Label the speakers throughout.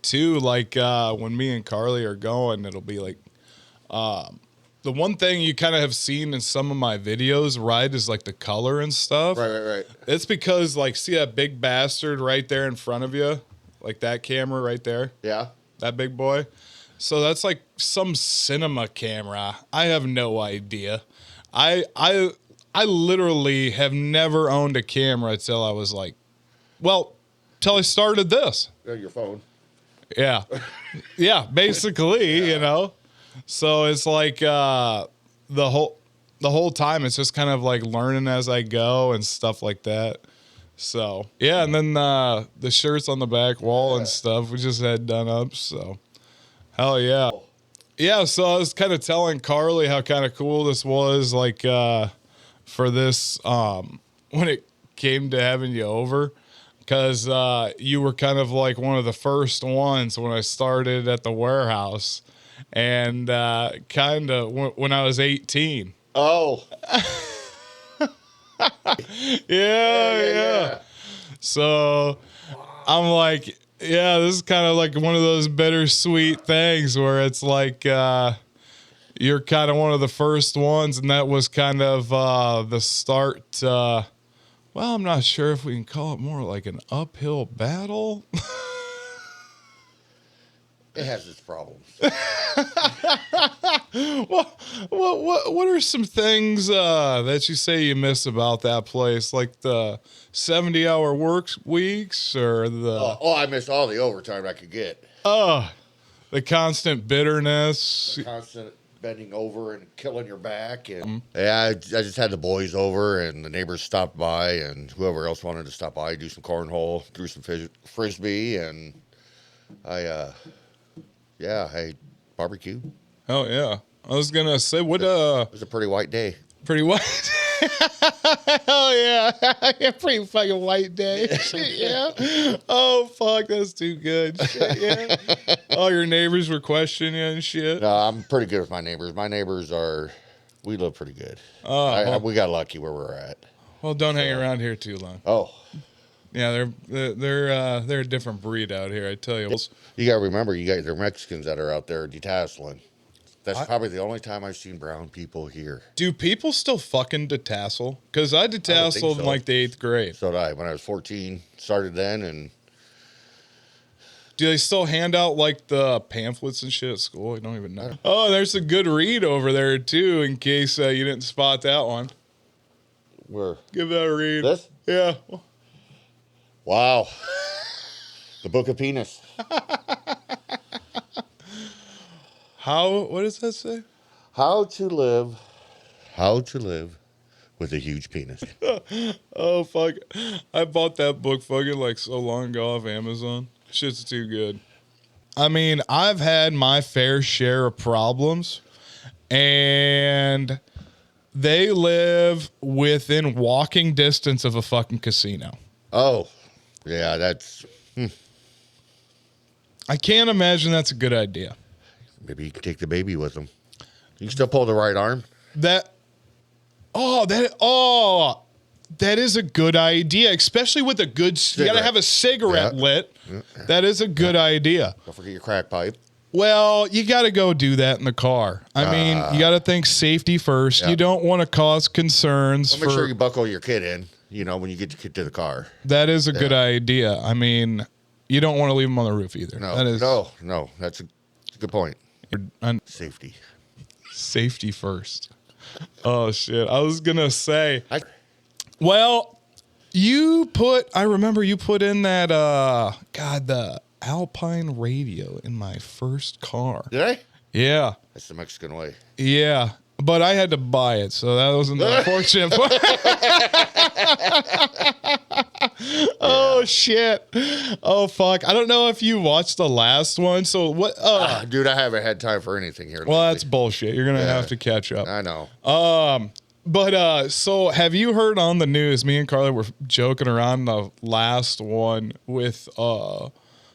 Speaker 1: Too, like when me and Carly are going, it'll be like the one thing you kind of have seen in some of my videos, right, is like the color and stuff.
Speaker 2: Right.
Speaker 1: It's because, like, see that big bastard right there in front of you? Like that camera right there?
Speaker 2: Yeah.
Speaker 1: That big boy? So that's like some cinema camera. I have no idea. I literally have never owned a camera till I was like, well, till I started this.
Speaker 2: Your phone.
Speaker 1: Yeah. Yeah, basically, you know. So it's like the whole time it's just kind of like learning as I go and stuff like that. So yeah, and then the shirts on the back wall and stuff we just had done up. So hell yeah, yeah. So I was kind of telling Carly how kind of cool this was, like for this when it came to having you over. Because you were kind of like one of the first ones when I started at the warehouse. And kind of when I was 18.
Speaker 2: Oh.
Speaker 1: Yeah. So I'm like, yeah, this is kind of like one of those bittersweet things where it's like you're kind of one of the first ones. And that was kind of the start. Well, I'm not sure if we can call it more like an uphill battle.
Speaker 2: It has its problems.
Speaker 1: What are some things that you say you miss about that place? Like the 70-hour work weeks or the...
Speaker 2: I miss all the overtime I could get.
Speaker 1: The constant bitterness.
Speaker 2: The constant bending over and killing your back. And yeah, I just had the boys over and the neighbors stopped by and whoever else wanted to stop by, do some cornhole, threw some frisbee, and I barbecue.
Speaker 1: Oh yeah, I was gonna say what.
Speaker 2: It was a pretty white day.
Speaker 1: Pretty white. Oh yeah, pretty fucking white day. Shit, yeah. Oh fuck, that's too good. Shit, yeah. All your neighbors were questioning you and shit.
Speaker 2: No, I'm pretty good with my neighbors. My neighbors we live pretty good. We got lucky where we're at.
Speaker 1: Well, don't hang around here too long.
Speaker 2: Oh.
Speaker 1: Yeah, they're a different breed out here, I tell you.
Speaker 2: You gotta remember, you got their Mexicans that are out there detasseling. That's probably the only time I've seen brown people here.
Speaker 1: Do people still fucking detassel? Because I detasseled in like the 8th grade.
Speaker 2: So did I. When I was 14, started then, and...
Speaker 1: Do they still hand out like the pamphlets and shit at school? I don't even know. Oh, there's a good read over there too, in case you didn't spot that one.
Speaker 2: Where?
Speaker 1: Give that a read.
Speaker 2: This?
Speaker 1: Yeah.
Speaker 2: Wow. The Book of Penis.
Speaker 1: What does that say?
Speaker 2: How to live with a huge penis.
Speaker 1: Oh, fuck. I bought that book fucking like so long ago off Amazon. Shit's too good. I mean, I've had my fair share of problems, and they live within walking distance of a fucking casino.
Speaker 2: Oh, yeah, that's...
Speaker 1: I can't imagine that's a good idea.
Speaker 2: Maybe you can take the baby with them. You can still pull the right arm.
Speaker 1: That is a good idea, especially with a good... You got to have a cigarette lit. That is a good idea.
Speaker 2: Don't forget your crack pipe.
Speaker 1: Well, you got to go do that in the car. I mean, you got to think safety first. Yeah. You don't want to cause concerns.
Speaker 2: Make sure you buckle your kid in, when you get your kid to the car.
Speaker 1: That is a good idea. I mean, you don't want to leave them on the roof either.
Speaker 2: No. That's a good point. Safety.
Speaker 1: Safety first. Oh, shit. I was going to say... Well, I remember you put in that, the Alpine radio in my first car.
Speaker 2: Did I?
Speaker 1: Yeah.
Speaker 2: That's the Mexican way.
Speaker 1: Yeah, but I had to buy it, so that wasn't the unfortunate part. Oh, shit. Oh, fuck. I don't know if you watched the last one, so what?
Speaker 2: Dude, I haven't had time for anything here lately.
Speaker 1: Well, that's bullshit. You're going to have to catch up.
Speaker 2: I know.
Speaker 1: But so have you heard on the news, me and Carly were joking around the last one with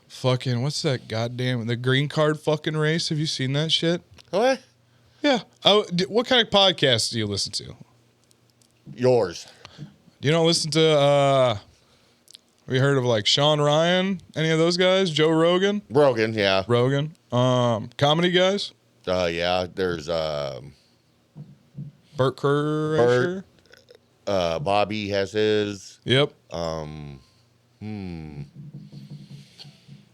Speaker 1: fucking, what's that goddamn, the green card fucking race? Have you seen that shit?
Speaker 2: What?
Speaker 1: Yeah. Oh, what kind of podcasts do you listen to?
Speaker 2: Yours.
Speaker 1: You don't listen to Have you heard of like Sean Ryan? Any of those guys? Joe Rogan?
Speaker 2: Rogan, yeah.
Speaker 1: Rogan. Comedy guys?
Speaker 2: Yeah, there's
Speaker 1: Burt Kreischer?
Speaker 2: Bobby has his.
Speaker 1: Yep.
Speaker 2: I don't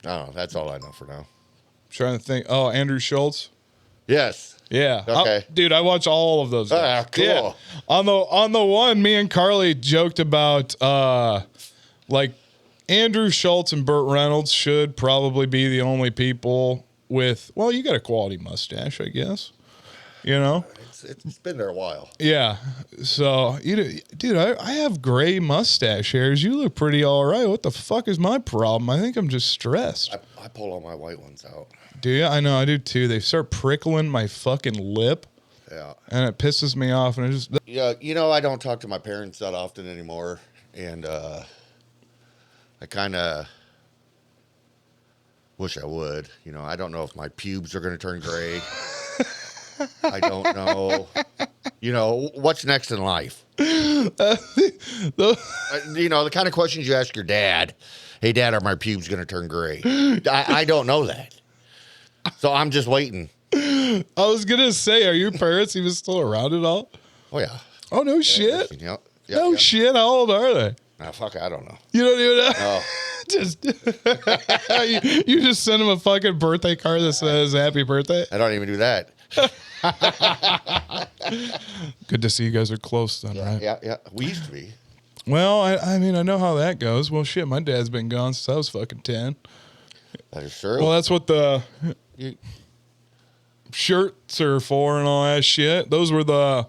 Speaker 2: know. That's all I know for now.
Speaker 1: Trying to think. Oh, Andrew Schultz.
Speaker 2: Yes.
Speaker 1: Yeah.
Speaker 2: Okay.
Speaker 1: Dude, I watch all of those guys.
Speaker 2: Ah, cool.
Speaker 1: Yeah. On the one, me and Carly joked about like Andrew Schultz and Burt Reynolds should probably be the only people with, well, you got a quality mustache, I guess. You know?
Speaker 2: It's been there a while.
Speaker 1: Yeah. So, dude, I have gray mustache hairs. You look pretty all right. What the fuck is my problem? I think I'm just stressed.
Speaker 2: I pull all my white ones out.
Speaker 1: Do you? I know, I do too. They start prickling my fucking lip.
Speaker 2: Yeah.
Speaker 1: And it pisses me off. And it just.
Speaker 2: Yeah, I don't talk to my parents that often anymore. And I kind of wish I would. I don't know if my pubes are going to turn gray. I don't know. What's next in life? The kind of questions you ask your dad. Hey, Dad, are my pubes going to turn gray? I don't know that. So I'm just waiting.
Speaker 1: I was going to say, are your parents even still around at all?
Speaker 2: Oh, yeah.
Speaker 1: Oh, no shit.
Speaker 2: Yeah.
Speaker 1: No shit. How old are they?
Speaker 2: Fuck, I don't know.
Speaker 1: You don't even know?
Speaker 2: No.
Speaker 1: Just you just send them a fucking birthday card that says happy birthday.
Speaker 2: I don't even do that.
Speaker 1: Good to see you guys are close then, right?
Speaker 2: Yeah. We used to be.
Speaker 1: Well, I mean, I know how that goes. Well, shit, my dad's been gone since I was fucking 10.
Speaker 2: That is true.
Speaker 1: Well, that's what the shirts are for and all that shit. Those were the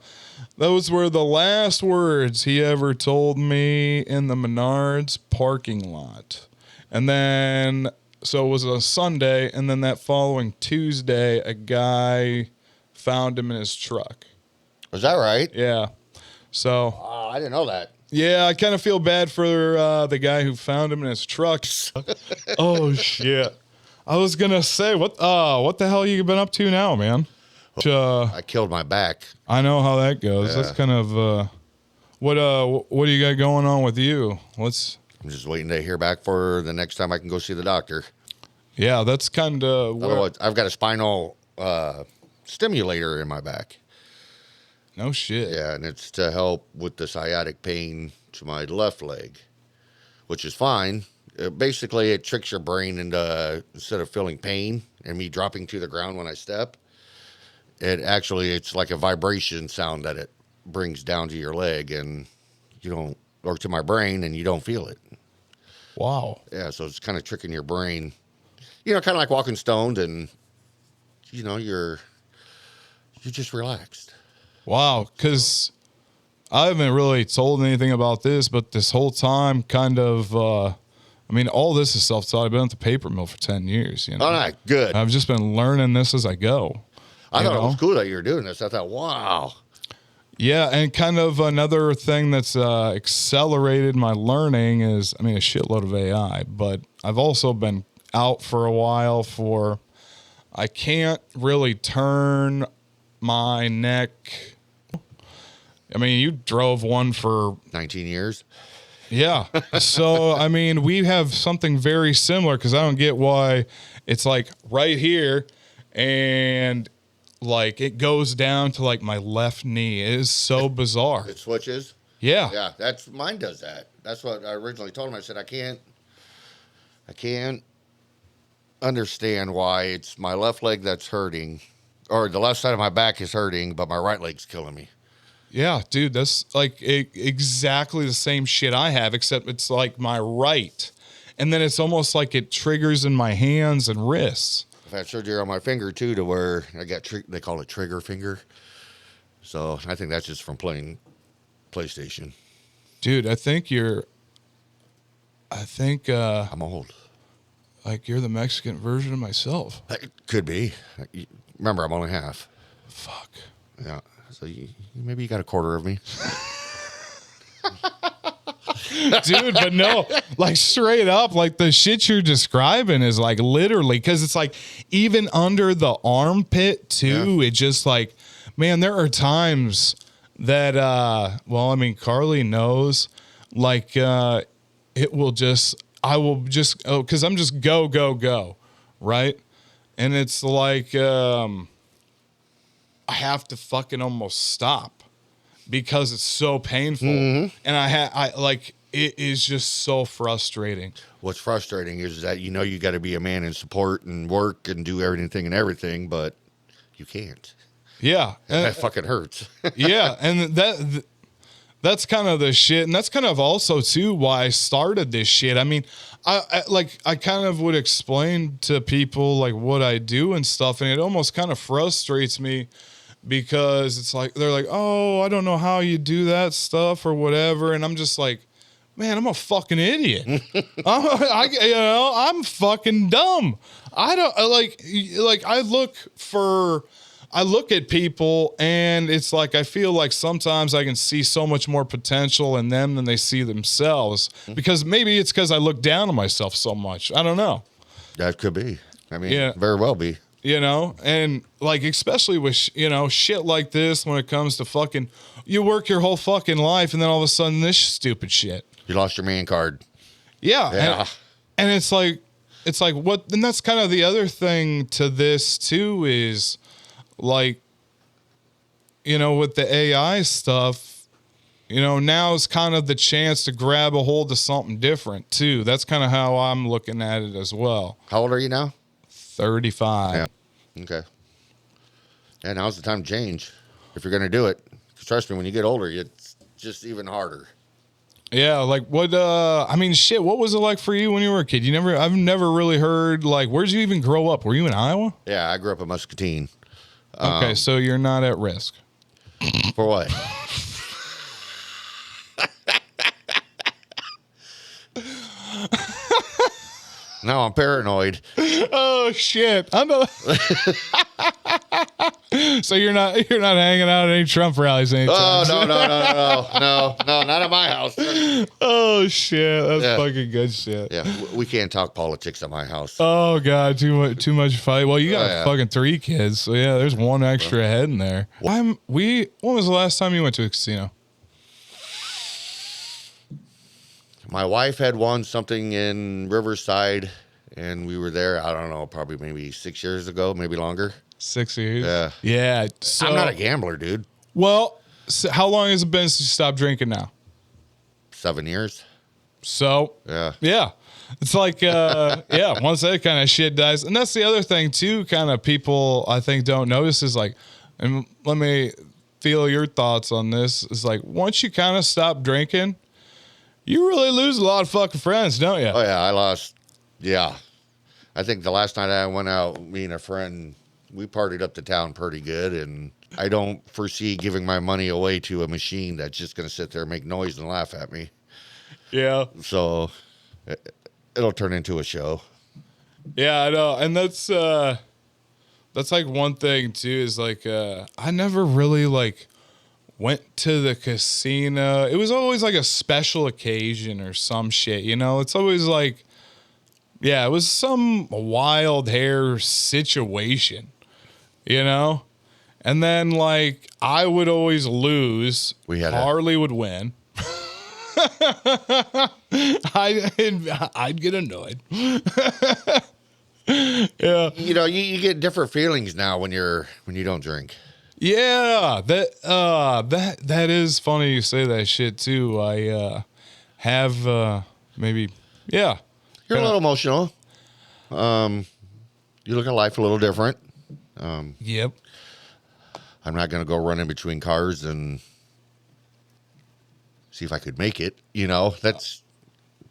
Speaker 1: last words he ever told me in the Menards parking lot. And then, so it was a Sunday, and then that following Tuesday, a guy found him in his truck.
Speaker 2: Was that right?
Speaker 1: Yeah. So.
Speaker 2: I didn't know that.
Speaker 1: Yeah, I kind of feel bad for the guy who found him in his truck. Oh, shit. I was going to say, what the hell you been up to now, man?
Speaker 2: I killed my back.
Speaker 1: I know how that goes.
Speaker 2: Yeah.
Speaker 1: That's kind of what do you got going on with you?
Speaker 2: I'm just waiting to hear back for the next time I can go see the doctor.
Speaker 1: Yeah, that's kind of
Speaker 2: I've got a spinal stimulator in my back.
Speaker 1: No shit.
Speaker 2: Yeah, and it's to help with the sciatic pain to my left leg, which is fine. Basically, it tricks your brain into, instead of feeling pain and me dropping to the ground when I step, it's like a vibration sound that it brings down to your leg, and or to my brain, and you don't feel it.
Speaker 1: Wow.
Speaker 2: Yeah, so it's kind of tricking your brain. Kind of like walking stoned, and you're just relaxed.
Speaker 1: Wow, because I haven't really told anything about this, but this whole time, kind of, all this is self-taught. I've been at the paper mill for 10 years.
Speaker 2: Oh, right, good.
Speaker 1: I've just been learning this as I go.
Speaker 2: I thought it was cool that you were doing this. I thought, wow.
Speaker 1: Yeah, and kind of another thing that's accelerated my learning is, a shitload of AI, but I've also been out for a while I can't really turn my neck. You drove one for
Speaker 2: 19 years.
Speaker 1: Yeah. So, we have something very similar, because I don't get why it's like right here and like it goes down to like my left knee. It is so bizarre.
Speaker 2: It switches?
Speaker 1: Yeah.
Speaker 2: Yeah, mine does that. That's what I originally told him. I said, I can't understand why it's my left leg that's hurting, or the left side of my back is hurting, but my right leg's killing me.
Speaker 1: Yeah, dude, that's like exactly the same shit I have, except it's like my right. And then it's almost like it triggers in my hands and wrists.
Speaker 2: I've had surgery on my finger, too, to where I got, they call it trigger finger. So I think that's just from playing PlayStation.
Speaker 1: Dude, I think
Speaker 2: I'm old.
Speaker 1: Like you're the Mexican version of myself.
Speaker 2: It could be. Remember, I'm only half.
Speaker 1: Fuck.
Speaker 2: Yeah. So maybe you got a quarter of me.
Speaker 1: Dude, but no, like straight up, like the shit you're describing is like literally, because it's like even under the armpit too. Yeah. It just like, man, there are times that, Carly knows, like, I will just, because I'm just go, right? And it's like, I have to fucking almost stop because it's so painful. And it is just so frustrating.
Speaker 2: What's frustrating is that you got to be a man and support and work and do everything, but you can't.
Speaker 1: Yeah.
Speaker 2: And that fucking hurts.
Speaker 1: Yeah. And that's kind of the shit. And that's kind of also too why I started this shit. I mean, I kind of would explain to people like what I do and stuff. And it almost kind of frustrates me because it's like, they're like, oh, I don't know how you do that stuff or whatever. And I'm just like, man, I'm a fucking idiot. I'm fucking dumb. I don't I look at people and it's like, I feel like sometimes I can see so much more potential in them than they see themselves, because maybe it's because I look down on myself so much. I don't know.
Speaker 2: That could be. I mean, very well be.
Speaker 1: And like, especially with, shit like this, when it comes to fucking, you work your whole fucking life and then all of a sudden this stupid shit.
Speaker 2: You lost your man card.
Speaker 1: Yeah. And it's like what, and that's kind of the other thing to this too is like, with the AI stuff, now's kind of the chance to grab a hold of something different too. That's kind of how I'm looking at it as well.
Speaker 2: How old are you now?
Speaker 1: 35.
Speaker 2: Yeah. Okay. Yeah, now's the time to change if you're going to do it. 'Cause trust me, when you get older, it's just even harder.
Speaker 1: Yeah, like what? Shit. What was it like for you when you were a kid? I've never really heard. Like, where'd you even grow up? Were you in Iowa?
Speaker 2: Yeah, I grew up in Muscatine.
Speaker 1: Okay, so you're not at risk.
Speaker 2: For what? No, I'm paranoid.
Speaker 1: Oh shit! I know. So you're not hanging out at any Trump rallies anytime?
Speaker 2: Oh no, not at my house.
Speaker 1: Oh shit, that's fucking good shit.
Speaker 2: Yeah, we can't talk politics at my house.
Speaker 1: Oh god, too much fight. Well, you got fucking 3 kids, so yeah, there's one extra head in there. When was the last time you went to a casino?
Speaker 2: My wife had won something in Riverside, and we were there, I don't know, probably maybe 6 years ago, maybe longer.
Speaker 1: 6 years?
Speaker 2: Yeah.
Speaker 1: Yeah. So,
Speaker 2: I'm not a gambler, dude.
Speaker 1: Well, so how long has it been since you stopped drinking now?
Speaker 2: 7 years.
Speaker 1: So, yeah. It's like, once that kind of shit dies. And that's the other thing, too, kind of people, I think, don't notice is like, and let me feel your thoughts on this, is like, once you kind of stop drinking, you really lose a lot of fucking friends, don't you?
Speaker 2: Oh, yeah, I lost. Yeah. I think the last night I went out, me and a friend, we partied up the town pretty good, and I don't foresee giving my money away to a machine that's just going to sit there and make noise and laugh at me.
Speaker 1: Yeah.
Speaker 2: So it'll turn into a show.
Speaker 1: Yeah, I know. And that's like one thing, too, is like, I never really like went to the casino. It was always like a special occasion or some shit, It's always like, it was some wild hair situation, And then like I would always lose. Harley would win. I'd get annoyed. Yeah.
Speaker 2: You get different feelings now when you don't drink.
Speaker 1: Yeah, that is funny you say that shit too. I have maybe
Speaker 2: You're a little emotional. You look at life a little different.
Speaker 1: Yep.
Speaker 2: I'm not going to go run in between cars and see if I could make it. That's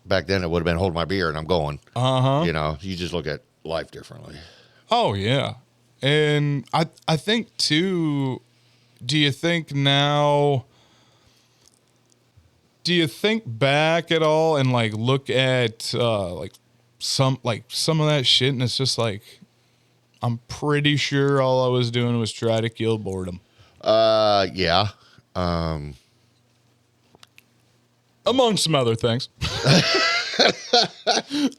Speaker 2: back then it would have been hold my beer and I'm going. You just look at life differently.
Speaker 1: Oh yeah. And I think too, do you think back at all and like look at some of that shit and it's just like, I'm pretty sure all I was doing was try to kill boredom.
Speaker 2: Yeah.
Speaker 1: Among some other things.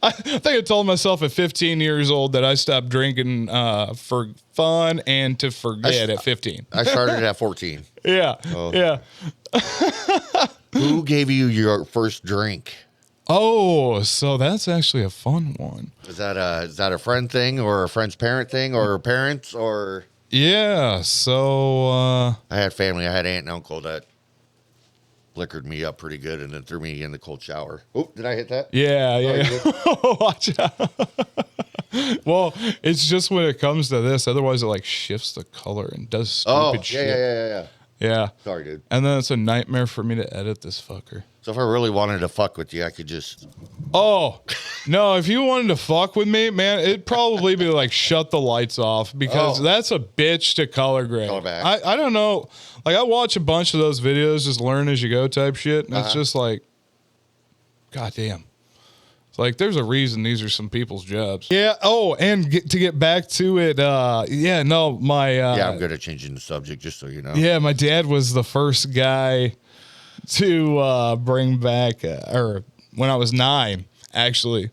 Speaker 1: I think I told myself at 15 years old that I stopped drinking for fun and to forget at 15.
Speaker 2: I started at 14.
Speaker 1: Yeah.
Speaker 2: Oh.
Speaker 1: Yeah.
Speaker 2: Who gave you your first drink?
Speaker 1: Oh, so that's actually a fun one.
Speaker 2: Is that a friend thing or a friend's parent thing or parents or?
Speaker 1: Yeah. So
Speaker 2: I had family. I had aunt and uncle that liquored me up pretty good and then threw me in the cold shower. Oh, did I hit that?
Speaker 1: yeah. Watch out. Well, it's just when it comes to this. Otherwise, it like shifts the color and does stupid shit. Yeah.
Speaker 2: Sorry, dude.
Speaker 1: And then it's a nightmare for me to edit this fucker.
Speaker 2: So if I really wanted to fuck with you, I could just.
Speaker 1: Oh, no. If you wanted to fuck with me, man, it'd probably be like shut the lights off because that's a bitch to color grade.
Speaker 2: Color back.
Speaker 1: I don't know. Like, I watch a bunch of those videos, just learn as you go type shit. And it's just like, goddamn. It's like, there's a reason these are some people's jobs. Yeah. Oh, and to get back to it. Yeah, no, my.
Speaker 2: I'm good at changing the subject, just so you know.
Speaker 1: Yeah, my dad was the first guy to bring back, or when I was 9, actually.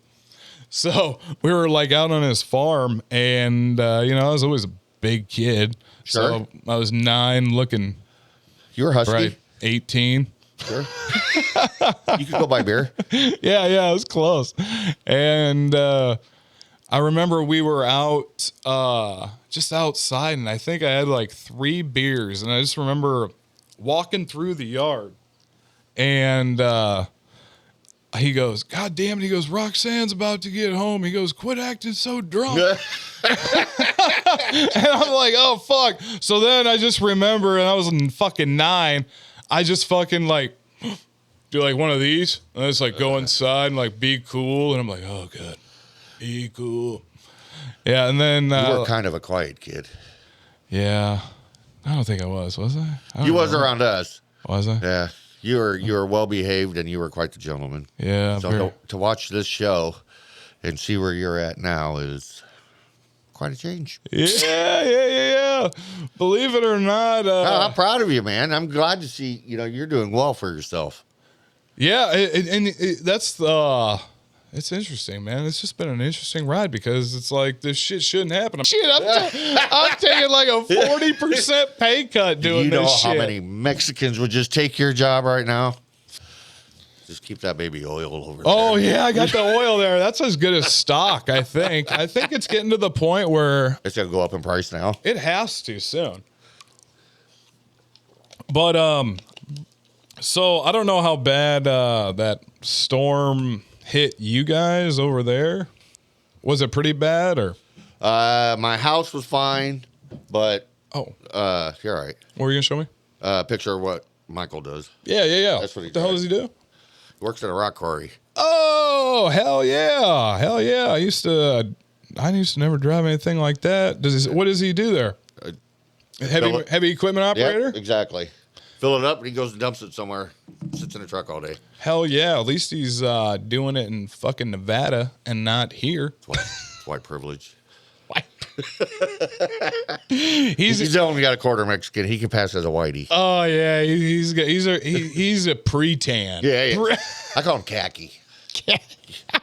Speaker 1: So we were like out on his farm, and I was always a big kid.
Speaker 2: Sure.
Speaker 1: So I was 9, looking.
Speaker 2: You were husky.
Speaker 1: Right, 18.
Speaker 2: Sure. You could go buy beer.
Speaker 1: Yeah, it was close. And I remember we were out, just outside, and I think I had like 3 beers, and I just remember walking through the yard. And he goes, God damn it. He goes, Roxanne's about to get home. He goes, quit acting so drunk. And I'm like, oh, fuck. So then I just remember, and I was in fucking 9. I just fucking like do like one of these. And I just like go inside and like be cool. And I'm like, oh, God, be cool. Yeah. And then
Speaker 2: you were kind of a quiet kid.
Speaker 1: Yeah. I don't think I was I?
Speaker 2: You was around us.
Speaker 1: Was I?
Speaker 2: Yeah. You were well behaved and you were quite the gentleman.
Speaker 1: Yeah.
Speaker 2: So to watch this show and see where you're at now is quite a change.
Speaker 1: Yeah. Believe it or not.
Speaker 2: I'm proud of you, man. I'm glad to see, you're doing well for yourself.
Speaker 1: Yeah. That's it's interesting, man. It's just been an interesting ride because it's like this shit shouldn't happen. I'm taking like a 40% pay cut doing this shit.
Speaker 2: You know how many Mexicans would just take your job right now? Just keep that baby oil over there.
Speaker 1: Oh, yeah, I got the oil there. That's as good as stock, I think. I think it's getting to the point where...
Speaker 2: It's going to go up in price now?
Speaker 1: It has to soon. But, so I don't know how bad that storm hit you guys over there. Was it pretty bad, or?
Speaker 2: My house was fine, but...
Speaker 1: Oh.
Speaker 2: You're all right.
Speaker 1: What were you going to show me?
Speaker 2: Picture of what Michael does.
Speaker 1: Yeah.
Speaker 2: That's what he does.
Speaker 1: What the hell does he do?
Speaker 2: He works at a rock quarry.
Speaker 1: Oh, hell yeah. I used to never drive anything like that. What does he do there? Heavy equipment operator?
Speaker 2: Yep, exactly. Fill it up and he goes and dumps it somewhere. Sits in a truck all day.
Speaker 1: Hell yeah. At least he's doing it in fucking Nevada and not here.
Speaker 2: It's white privilege.
Speaker 1: He's
Speaker 2: only got a quarter Mexican. He can pass as a whitey.
Speaker 1: Oh yeah, he's a pre-tan.
Speaker 2: Yeah. I call him khaki.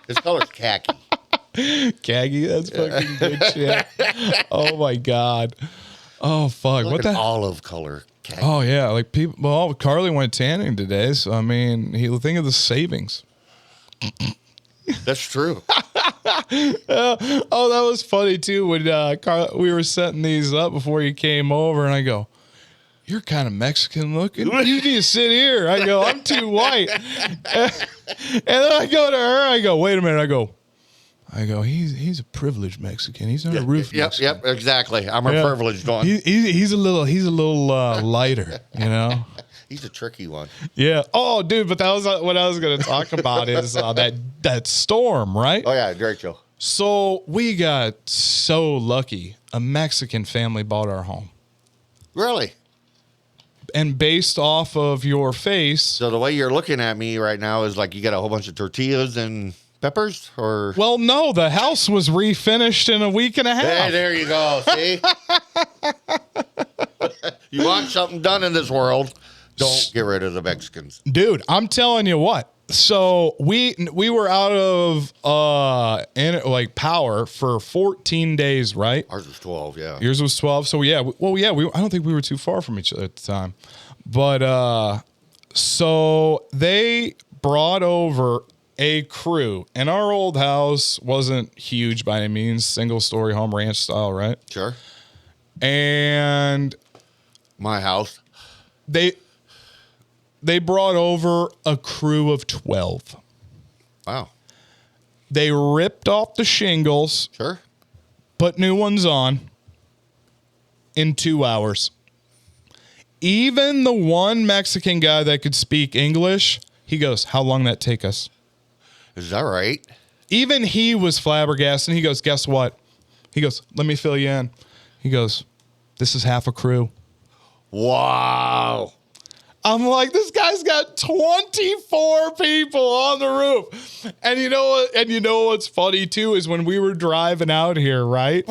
Speaker 2: His color's khaki.
Speaker 1: Khaki, that's fucking good shit. Oh my god. Oh fuck.
Speaker 2: Like
Speaker 1: what the
Speaker 2: olive color khaki.
Speaker 1: Oh yeah, like people. Well, Carly went tanning today, so I mean, he'll think of the savings.
Speaker 2: That's true.
Speaker 1: That was funny too when we were setting these up before you came over, and I go, "You're kind of Mexican looking. You need to sit here." I go, "I'm too white," and then I go to her. I go, "Wait a minute." I go, "He's a privileged Mexican. He's not a roof Mexican."
Speaker 2: Yep, exactly. I'm a privileged one.
Speaker 1: He's a little lighter, you know.
Speaker 2: He's a tricky one.
Speaker 1: Yeah. Oh, dude, but that was what I was going to talk about is that storm, right?
Speaker 2: Oh, yeah, great show.
Speaker 1: So we got so lucky. A Mexican family bought our home.
Speaker 2: Really?
Speaker 1: And based off of your face.
Speaker 2: So the way you're looking at me right now is like you got a whole bunch of tortillas and peppers? Or
Speaker 1: Well, no, the house was refinished in a week and a half.
Speaker 2: Hey, there you go. See? You want something done in this world, don't get rid of the Mexicans.
Speaker 1: Dude, I'm telling you what. So we were out of power for 14 days, right?
Speaker 2: Ours was 12, yeah.
Speaker 1: Yours was 12. So yeah, I don't think we were too far from each other at the time. But so they brought over a crew. And our old house wasn't huge by any means, single story home ranch style, right?
Speaker 2: Sure.
Speaker 1: And
Speaker 2: My house.
Speaker 1: they brought over a crew of 12.
Speaker 2: Wow.
Speaker 1: They ripped off the shingles,
Speaker 2: Sure.
Speaker 1: put new ones on in 2 hours. Even the one Mexican guy that could speak English, he goes, how long did that take us?
Speaker 2: Is that right?
Speaker 1: Even he was flabbergasted. And he goes, guess what? He goes, let me fill you in. He goes, this is half a crew.
Speaker 2: Wow.
Speaker 1: I'm like, this guy's got 24 people on the roof. And you know what? And you know what's funny too is when we were driving out here, right?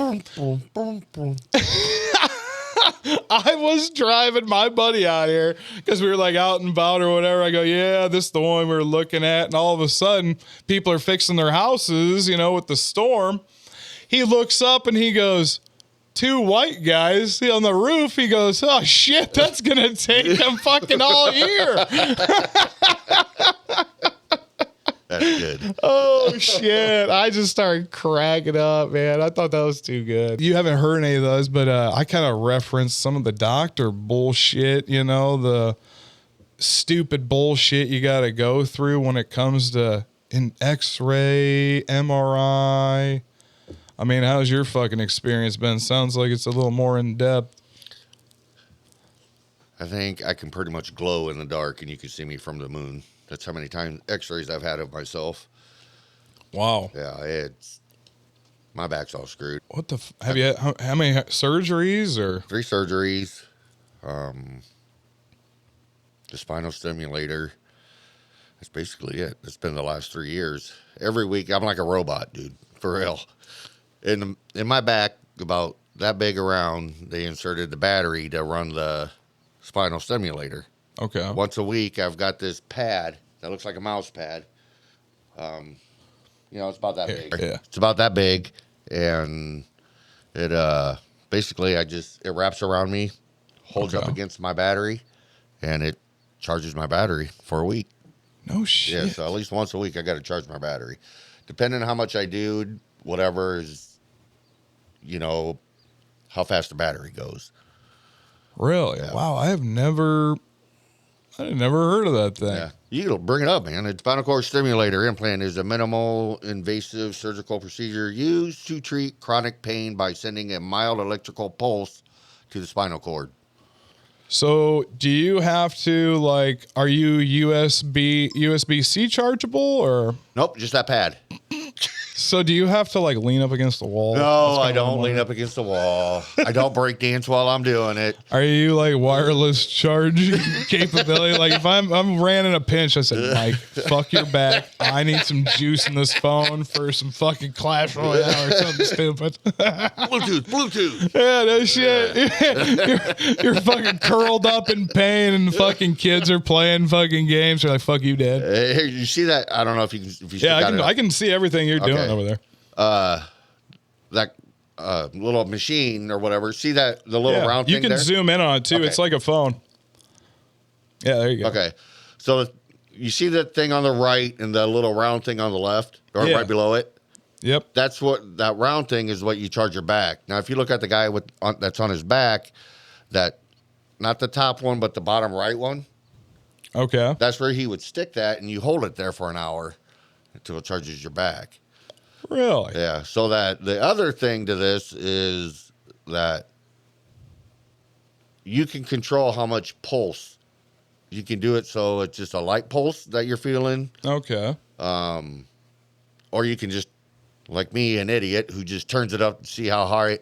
Speaker 1: I was driving my buddy out here because we were like out and about or whatever. I go, yeah, this is the one we were looking at. And all of a sudden, people are fixing their houses, with the storm. He looks up and he goes, 2 white guys on the roof. He goes, oh shit, that's going to take them fucking all year.
Speaker 2: That's good.
Speaker 1: Oh shit. I just started cracking up, man. I thought that was too good. You haven't heard any of those, but I kind of referenced some of the doctor bullshit, the stupid bullshit you got to go through when it comes to an X-ray, MRI. I mean, how's your fucking experience been? Sounds like it's a little more in depth.
Speaker 2: I think I can pretty much glow in the dark and you can see me from the moon. That's how many times X-rays I've had of myself.
Speaker 1: Wow.
Speaker 2: Yeah, my back's all screwed.
Speaker 1: What the? Have you had how many surgeries or?
Speaker 2: 3 surgeries. The spinal stimulator. That's basically it. It's been the last 3 years. Every week, I'm like a robot, dude. For real. In my back, about that big around, they inserted the battery to run the spinal stimulator.
Speaker 1: Okay.
Speaker 2: Once a week, I've got this pad that looks like a mouse pad. It's about that big.
Speaker 1: Yeah.
Speaker 2: It's about that big, and it basically it wraps around me, holds up against my battery, and it charges my battery for a week.
Speaker 1: No shit.
Speaker 2: Yeah, so at least once a week, I got to charge my battery. Depending on how much I do, whatever is, how fast the battery goes.
Speaker 1: Really?
Speaker 2: Yeah.
Speaker 1: Wow. I never heard of that thing.
Speaker 2: Yeah, you can bring it up, man. A spinal cord stimulator implant is a minimal invasive surgical procedure used to treat chronic pain by sending a mild electrical pulse to the spinal cord.
Speaker 1: So do you have to are you USB-C chargeable or?
Speaker 2: Nope, just that pad.
Speaker 1: So do you have to lean up against the wall?
Speaker 2: No, I don't lean up against the wall. I don't break dance while I'm doing it.
Speaker 1: Are you wireless charge capability? If I'm ran in a pinch, I said, Mike, fuck your back. I need some juice in this phone for some fucking Clash Royale or something stupid.
Speaker 2: Bluetooth.
Speaker 1: Yeah, no shit. You're fucking curled up in pain and fucking kids are playing fucking games. You're like, fuck you, Dad.
Speaker 2: Here, you see that? I don't know if you
Speaker 1: Yeah, I can see everything you're doing over there.
Speaker 2: That little machine or whatever. See the little round thing
Speaker 1: you can
Speaker 2: there?
Speaker 1: zoom in on it too.
Speaker 2: Okay.
Speaker 1: It's like a phone. Yeah, there you go.
Speaker 2: Okay. So you see that thing on the right and the little round thing on the left or right below it?
Speaker 1: Yep.
Speaker 2: That's what that round thing is what you charge your back. Now, if you look at the guy that's on his back, that not the top one, but the bottom right one.
Speaker 1: Okay.
Speaker 2: That's where he would stick that and you hold it there for an hour until it charges your back.
Speaker 1: Really?
Speaker 2: Yeah. So that the other thing to this is that you can control how much pulse. You can do it so it's just a light pulse that you're feeling.
Speaker 1: Okay.
Speaker 2: Or you can just, like me, an idiot who just turns it up to see how high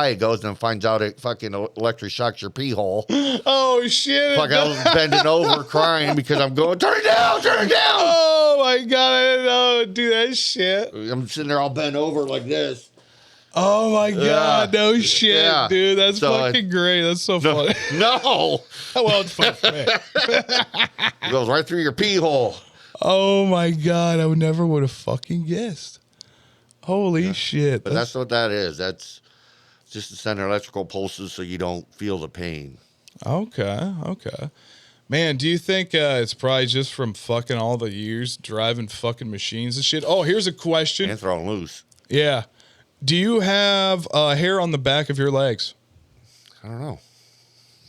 Speaker 2: it goes and finds out it fucking electric shocks your Peehole.
Speaker 1: Oh shit!
Speaker 2: Fuck, I was bending over crying because I'm going, turn it down.
Speaker 1: Oh my god! I didn't know do that shit.
Speaker 2: I'm sitting there all bent over like this.
Speaker 1: Oh my god! No shit,
Speaker 2: yeah.
Speaker 1: Dude. That's fucking great. That's so funny.
Speaker 2: No.
Speaker 1: Well, it's funny for me.
Speaker 2: It goes right through your Peehole.
Speaker 1: Oh my god! I never would have fucking guessed. Holy shit.
Speaker 2: But that's what that is. That's just to send electrical pulses so you don't feel the pain.
Speaker 1: Okay. Man, do you think it's probably just from fucking all the years driving fucking machines and shit? Oh, here's a question.
Speaker 2: And throwing loose.
Speaker 1: Yeah. Do you have hair on the back of your legs?
Speaker 2: I don't know.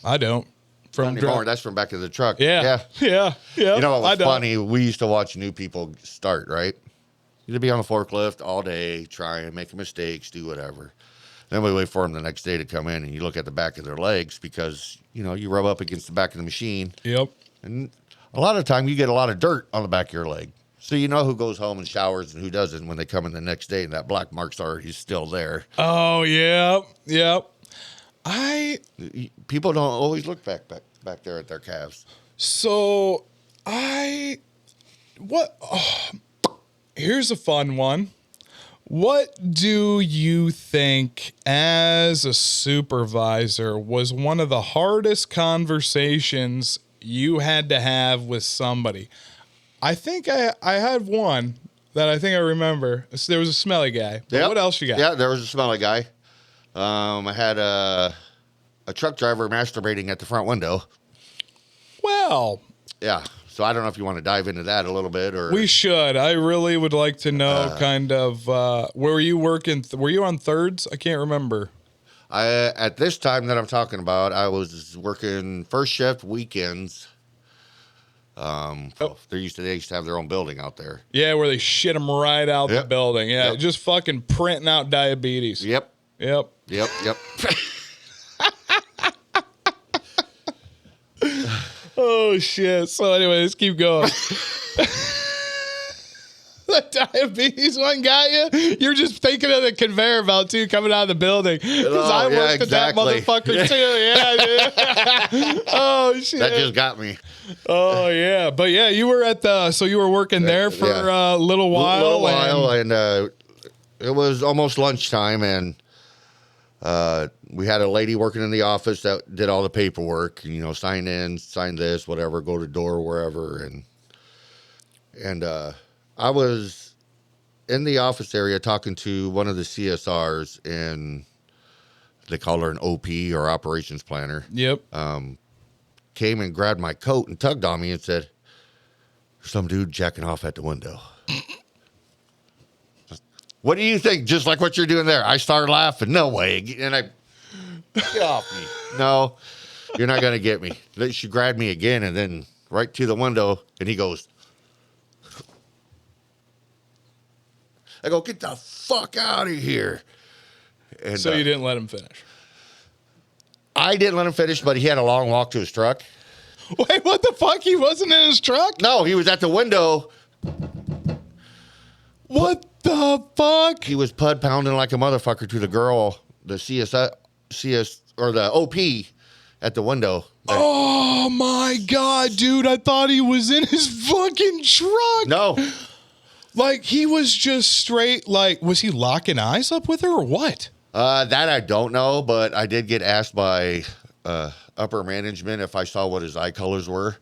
Speaker 1: I don't.
Speaker 2: Not anymore. That's from back of the truck.
Speaker 1: Yeah. Yeah. Yeah.
Speaker 2: You know what was funny? We used to watch new people start, right? You'd be on the forklift all day, trying, making mistakes, do whatever. Then we wait for them the next day to come in, and you look at the back of their legs because, you know, you rub up against the back of the machine.
Speaker 1: Yep.
Speaker 2: And a lot of the time you get a lot of dirt on the back of your leg. So you know who goes home and showers and who doesn't when they come in the next day, and that black mark's already still there.
Speaker 1: Oh, yeah. Yep.
Speaker 2: People don't always look back there at their calves.
Speaker 1: So, here's a fun one. What do you think, as a supervisor, was one of the hardest conversations you had to have with somebody? I think I had one that I think I remember. There was a smelly guy. But what else you got?
Speaker 2: Yeah, there was a smelly guy. I had a truck driver masturbating at the front window.
Speaker 1: Well.
Speaker 2: Yeah. So I don't know if you want to dive into that a little bit, or
Speaker 1: we should. I really would like to know kind of where were you working? Were you on thirds? I can't remember.
Speaker 2: At this time that I'm talking about, I was working first shift weekends. They used to have their own building out there.
Speaker 1: Yeah, where they shit them right out the building. Yeah, just fucking printing out diabetes.
Speaker 2: Yep.
Speaker 1: Oh, shit. So anyway, let's keep going. The diabetes one got you? You're just thinking of the conveyor belt, too, coming out of the building. Because I worked at that motherfucker, too. Yeah, dude. Oh, shit.
Speaker 2: That just got me.
Speaker 1: Oh, yeah. But, yeah, you were so you were working there for a little while.
Speaker 2: And it was almost lunchtime, and we had a lady working in the office that did all the paperwork, you know, sign in, sign this, whatever, go to door, wherever. And I was in the office area talking to one of the CSRs, and they call her an OP, or operations planner.
Speaker 1: Yep.
Speaker 2: Came and grabbed my coat and tugged on me and said, "There's some dude jacking off at the window." What do you think? Just like what you're doing there. I started laughing. No way. And I, get off me. No, you're not going to get me. She grabbed me again, and then right to the window, and he goes, I go, "Get the fuck out of here." And,
Speaker 1: so you didn't let him finish?
Speaker 2: I didn't let him finish, but he had a long walk to his truck.
Speaker 1: Wait, what the fuck? He wasn't in his truck?
Speaker 2: No, he was at the window.
Speaker 1: What the fuck?
Speaker 2: He was pud pounding like a motherfucker to the girl, the CS or the OP at the window.
Speaker 1: Oh my God, dude. I thought he was in his fucking truck.
Speaker 2: No.
Speaker 1: Like, he was just straight, like, was he locking eyes up with her or what?
Speaker 2: That I don't know, but I did get asked by upper management if I saw what his eye colors were.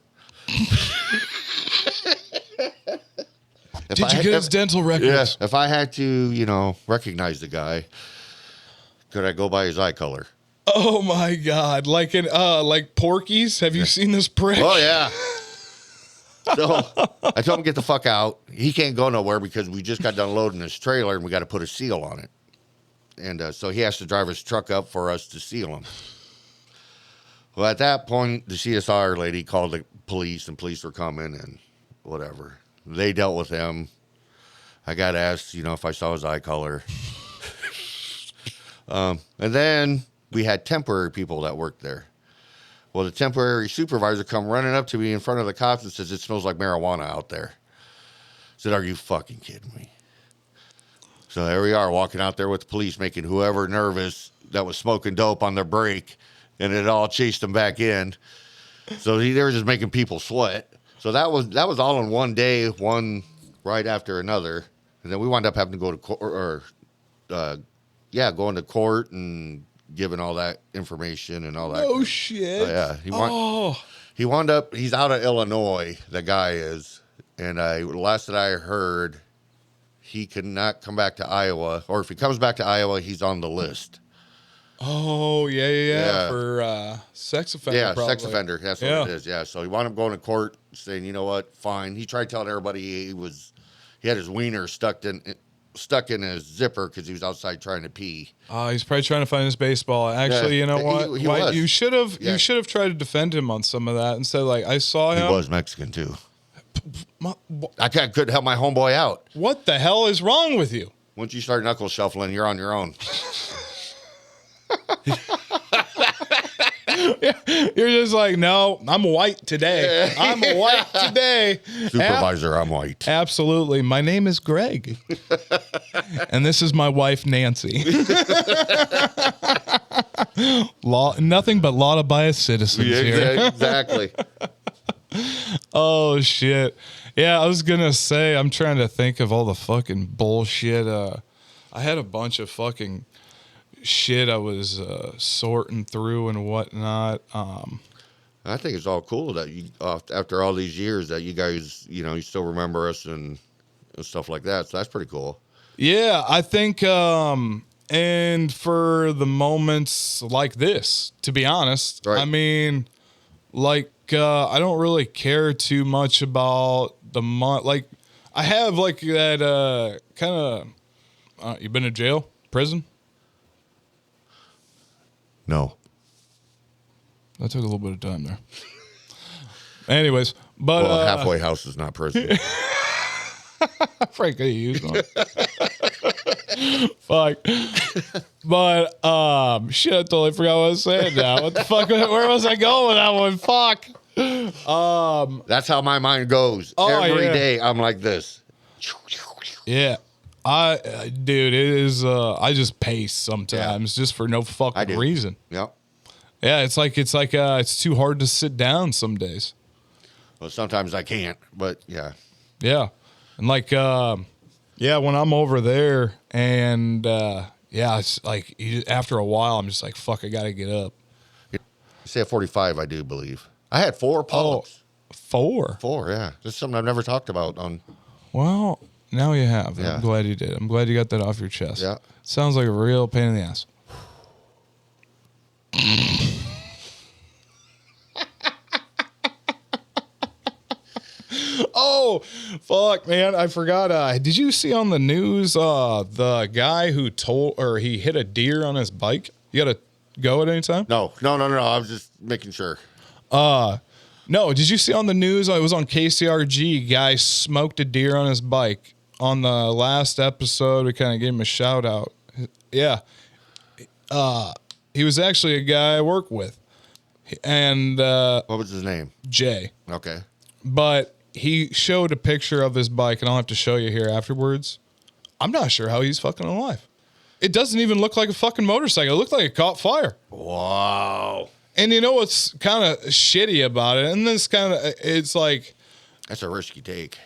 Speaker 1: Did you get his dental records?
Speaker 2: Yeah, if I had to, you know, recognize the guy, could I go by his eye color?
Speaker 1: Oh my God. Like Porky's? Have you seen this prick?
Speaker 2: Oh, yeah. So I told him, get the fuck out. He can't go nowhere because we just got done loading his trailer and we got to put a seal on it. And so he has to drive his truck up for us to seal him. Well, at that point, the CSR lady called the police, and police were coming and whatever. They dealt with him. I got asked, you know, if I saw his eye color. And then we had temporary people that worked there. Well, the temporary supervisor come running up to me in front of the cops and says, "It smells like marijuana out there." I said, "Are you fucking kidding me?" So there we are, walking out there with the police, making whoever nervous that was smoking dope on their break, and it all chased them back in. So they were just making people sweat. So that was all in one day, one right after another, and then we wound up having to go to court, going to court and giving all that information and all that.
Speaker 1: Oh shit!
Speaker 2: Yeah, he wound up. He's out of Illinois. The guy is, and last that I heard, he could not come back to Iowa, or if he comes back to Iowa, he's on the list.
Speaker 1: Oh, yeah. For sex offender.
Speaker 2: Yeah,
Speaker 1: probably.
Speaker 2: sex offender. That's what it is. Yeah. So he wound up going to court saying, you know what, fine. He tried telling everybody he had his wiener stuck in his zipper because he was outside trying to pee.
Speaker 1: He's probably trying to find his baseball. Actually, you know what?
Speaker 2: He was.
Speaker 1: You should have tried to defend him on some of that instead. Like I saw him.
Speaker 2: He was Mexican too. I couldn't help my homeboy out.
Speaker 1: What the hell is wrong with you?
Speaker 2: Once you start knuckle shuffling, you're on your own.
Speaker 1: You're just like, no, I'm white today. I'm white today.
Speaker 2: Supervisor, I'm white.
Speaker 1: Absolutely. My name is Greg. And this is my wife, Nancy. Nothing but law-abiding citizens here.
Speaker 2: Exactly.
Speaker 1: Oh, shit. Yeah, I was going to say, I'm trying to think of all the fucking bullshit. I had a bunch of fucking shit I was sorting through and whatnot.
Speaker 2: I think it's all cool that you, after all these years, that you guys, you still remember us and stuff like that. So that's pretty cool.
Speaker 1: Yeah, I think, and for the moments like this, to be honest,
Speaker 2: right.
Speaker 1: I mean, like, I don't really care too much about the month. Like, I have like that kind of. You been in jail, prison?
Speaker 2: No.
Speaker 1: That took a little bit of time there. Anyways, but
Speaker 2: halfway house is not prison.
Speaker 1: Frank, I used one. Fuck. But shit, I totally forgot what I was saying now. What the fuck? Where was I going with that one? Fuck.
Speaker 2: That's how my mind goes. Every day I'm like this.
Speaker 1: Yeah. Dude, it is. I just pace sometimes just for no fucking reason.
Speaker 2: Yep.
Speaker 1: Yeah, it's too hard to sit down some days.
Speaker 2: Well, sometimes I can't, but yeah.
Speaker 1: Yeah, and like, when I'm over there, and it's like after a while, I'm just like, fuck, I gotta get up.
Speaker 2: You say at 45, I do believe. I had 4 polyps.
Speaker 1: 4?
Speaker 2: 4, yeah. This is something I've never talked about on.
Speaker 1: Well, now you have.
Speaker 2: Yeah.
Speaker 1: I'm glad you did. I'm glad you got that off your chest.
Speaker 2: Yeah.
Speaker 1: Sounds like a real pain in the ass. Oh, fuck, man. I forgot. Did you see on the news the guy who he hit a deer on his bike? You got to go at any time?
Speaker 2: No. I was just making sure.
Speaker 1: No, did you see on the news? It was on KCRG. Guy smoked a deer on his bike. On the last episode, we kind of gave him a shout out. Yeah. He was actually a guy I work with. And
Speaker 2: what was his name?
Speaker 1: Jay.
Speaker 2: Okay.
Speaker 1: But he showed a picture of his bike, and I'll have to show you here afterwards. I'm not sure how he's fucking alive. It doesn't even look like a fucking motorcycle. It looked like it caught fire.
Speaker 2: Wow.
Speaker 1: And you know what's kind of shitty about it? And it's like...
Speaker 2: That's a risky take.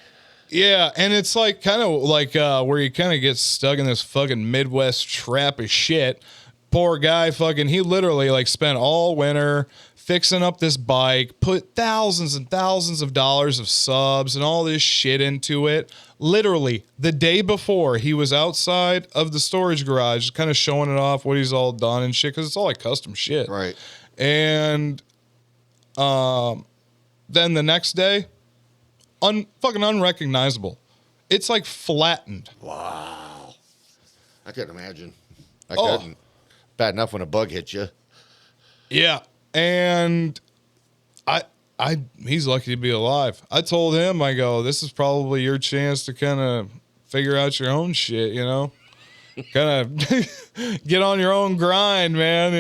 Speaker 1: Yeah, and it's like kind of like where you kind of get stuck in this fucking Midwest trap of shit. Poor guy, he literally like spent all winter fixing up this bike, put thousands and thousands of dollars of subs and all this shit into it. Literally, the day before, he was outside of the storage garage, kind of showing it off, what he's all done and shit, because it's all like custom shit.
Speaker 2: Right.
Speaker 1: And then the next day, fucking unrecognizable. It's like flattened.
Speaker 2: Wow. I couldn't imagine. I couldn't. Bad enough when a bug hits you.
Speaker 1: Yeah. And he's lucky to be alive. I told him, I go, this is probably your chance to kind of figure out your own shit, kind of get on your own grind, man,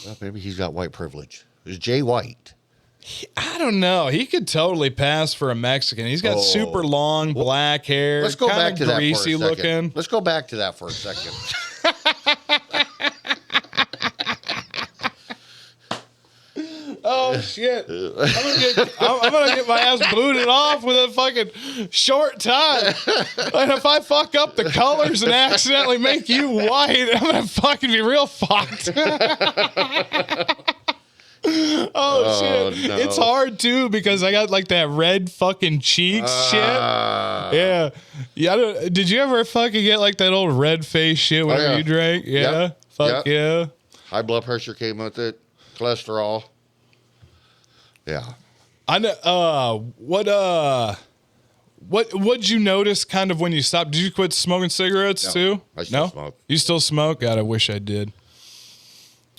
Speaker 2: Well, maybe he's got white privilege. Is Jay white?
Speaker 1: I don't know. He could totally pass for a Mexican. He's got super long black hair.
Speaker 2: Let's go back to that for a second.
Speaker 1: Looking.
Speaker 2: Let's go back to that for a second.
Speaker 1: Oh shit! I'm gonna get my ass booted off with a fucking short time. And if I fuck up the colors and accidentally make you white, I'm gonna fucking be real fucked. Oh shit!
Speaker 2: No.
Speaker 1: It's hard too because I got like that red fucking cheeks shit. Yeah. Did you ever fucking get like that old red face shit whenever you drank? Yeah.
Speaker 2: Yep.
Speaker 1: Fuck yeah.
Speaker 2: High blood pressure came with it. Cholesterol. Yeah.
Speaker 1: I know. What'd you notice kind of when you stopped? Did you quit smoking cigarettes too?
Speaker 2: I still smoke.
Speaker 1: You still smoke? God, I wish I did.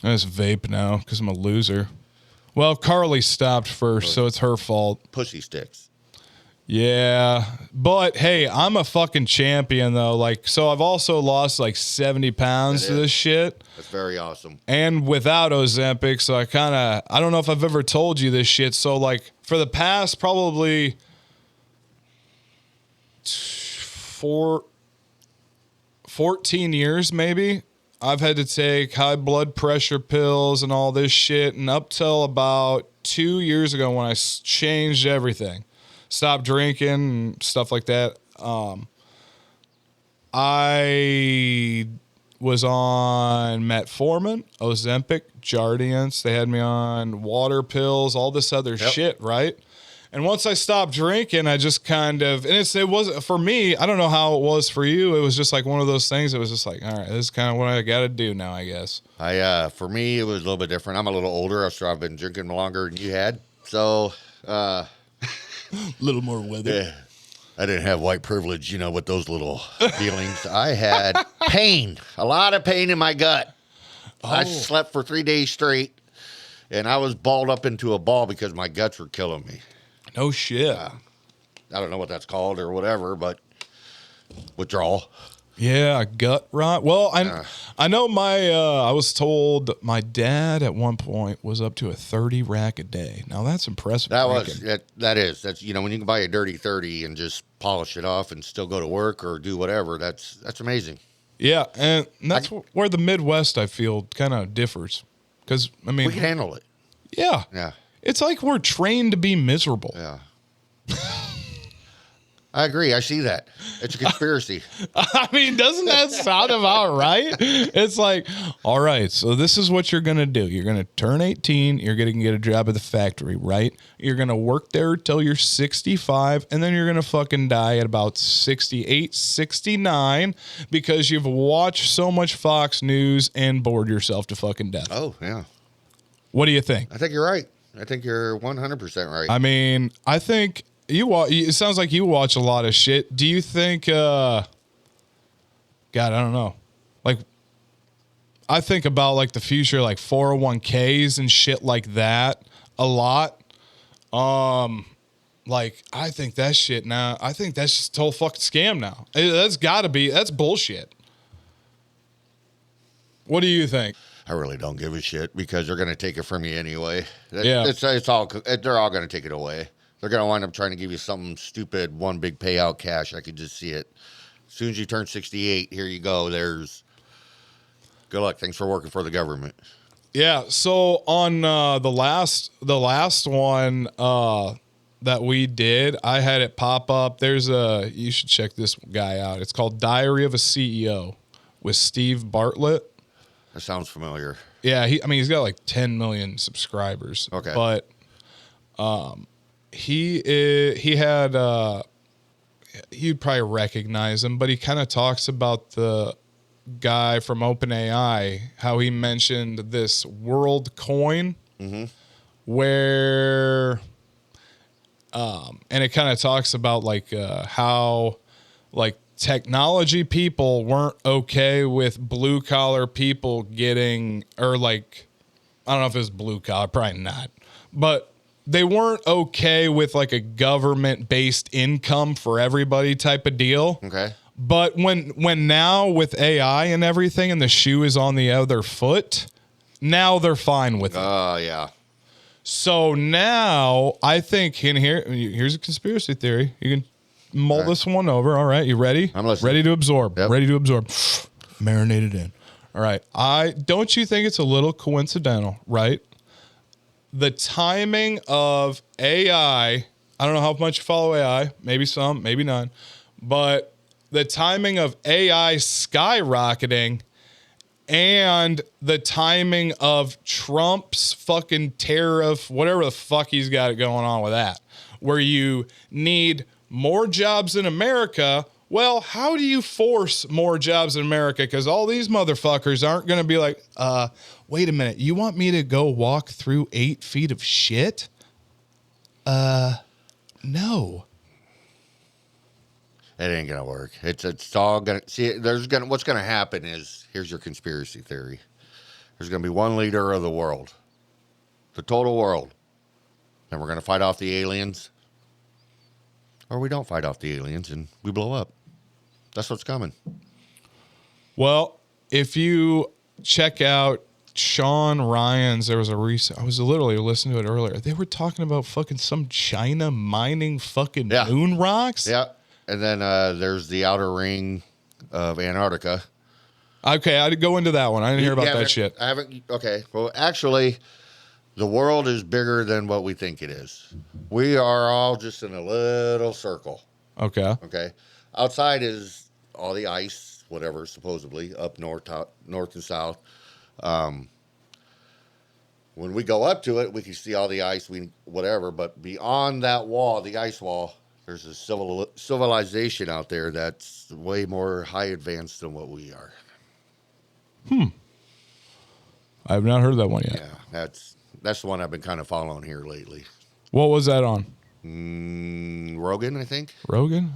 Speaker 1: I just vape now because I'm a loser. Well, Carly stopped first, so it's her fault.
Speaker 2: Pussy sticks.
Speaker 1: Yeah, but hey, I'm a fucking champion though. Like, so I've also lost like 70 pounds to this shit.
Speaker 2: That's very awesome.
Speaker 1: And without Ozempic, so I don't know if I've ever told you this shit. So like for the past probably 14 years maybe, I've had to take high blood pressure pills and all this shit. And up till about 2 years ago when I changed everything, stopped drinking and stuff like that, I was on metformin, Ozempic, Jardiance. They had me on water pills, all this other shit, right? And once I stopped drinking, I just kind of, and it wasn't for me. I don't know how it was for you. It was just like one of those things. It was just like, all right, this is kind of what I got to do now, I guess.
Speaker 2: For me, it was a little bit different. I'm a little older, so I've been drinking longer than you had. So,
Speaker 1: a little more weather.
Speaker 2: Yeah, I didn't have white privilege, with those little feelings. I had pain, a lot of pain in my gut. Oh. I slept for 3 days straight, and I was balled up into a ball because my guts were killing me.
Speaker 1: No shit.
Speaker 2: I don't know what that's called or whatever, but withdrawal.
Speaker 1: Yeah, gut rot. Well, I know I was told my dad at one point was up to a 30 rack a day. Now that's impressive.
Speaker 2: That's when you can buy a dirty 30 and just polish it off and still go to work or do whatever. That's amazing.
Speaker 1: Yeah, and that's where the Midwest I feel kind of differs. Because I mean,
Speaker 2: we can handle it.
Speaker 1: Yeah.
Speaker 2: Yeah.
Speaker 1: It's like we're trained to be miserable.
Speaker 2: Yeah. I agree. I see that. It's a conspiracy.
Speaker 1: I mean, doesn't that sound about right? It's like, all right, so this is what you're going to do. You're going to turn 18. You're going to get a job at the factory, right? You're going to work there till you're 65, and then you're going to fucking die at about 68, 69 because you've watched so much Fox News and bored yourself to fucking death.
Speaker 2: Oh, yeah.
Speaker 1: What do you think?
Speaker 2: I think you're right. I think you're 100% right.
Speaker 1: I mean, I think it sounds like you watch a lot of shit. Do you think, God, I don't know. Like, I think about like the future, like 401ks and shit like that a lot. Like, I think that shit now, I think that's just a whole fucking scam now. That's bullshit. What do you think?
Speaker 2: I really don't give a shit because they're going to take it from you anyway.
Speaker 1: Yeah.
Speaker 2: They're all going to take it away. They're going to wind up trying to give you something stupid, one big payout cash. I could just see it. As soon as you turn 68, here you go. There's good luck. Thanks for working for the government.
Speaker 1: Yeah. So on the last one that we did, I had it pop up. You should check this guy out. It's called Diary of a CEO with Steve Bartlett.
Speaker 2: That sounds familiar.
Speaker 1: Yeah, he's got like 10 million subscribers.
Speaker 2: Okay.
Speaker 1: But he had you'd probably recognize him, but he kind of talks about the guy from OpenAI, how he mentioned this world coin where and it kind of talks about like how like technology people weren't okay with blue collar people getting, or like, I don't know if it was blue collar, probably not, but they weren't okay with like a government based income for everybody type of deal.
Speaker 2: Okay.
Speaker 1: But when now with AI and everything and the shoe is on the other foot, now they're fine with it.
Speaker 2: Oh, yeah.
Speaker 1: So now I think here's a conspiracy theory. You can mull this one over. All right. You ready?
Speaker 2: I'm listening.
Speaker 1: Ready to absorb.
Speaker 2: Yep.
Speaker 1: Ready to absorb. Marinate it in. All right. Don't you think it's a little coincidental, right? The timing of AI, I don't know how much you follow AI, maybe some, maybe none, but the timing of AI skyrocketing and the timing of Trump's fucking tariff, whatever the fuck he's got going on with that, where you need more jobs in America Well, how do you force more jobs in America? Because all these motherfuckers aren't going to be like, wait a minute. You want me to go walk through 8 feet of shit? No.
Speaker 2: It ain't gonna work. It's all gonna see. What's gonna happen is, here's your conspiracy theory. There's gonna be one leader of the world, the total world. Then we're gonna fight off the aliens, or we don't fight off the aliens and we blow up. That's what's coming.
Speaker 1: Well, if you check out Sean Ryan's, there was a recent, I was literally listening to it earlier. They were talking about fucking some China mining fucking moon rocks.
Speaker 2: Yeah. And then there's the outer ring of Antarctica.
Speaker 1: Okay, I'd go into that one. I didn't hear about that shit.
Speaker 2: I haven't. Okay. Well, actually, the world is bigger than what we think it is. We are all just in a little circle.
Speaker 1: Okay.
Speaker 2: Okay. Outside is all the ice, whatever, supposedly, up north and south. When we go up to it, we can see all the ice, whatever. But beyond that wall, the ice wall, there's a civilization out there that's way more high advanced than what we are.
Speaker 1: I have not heard that one yet.
Speaker 2: Yeah, that's the one I've been kind of following here lately.
Speaker 1: What was that on?
Speaker 2: Rogan, I think.
Speaker 1: Rogan?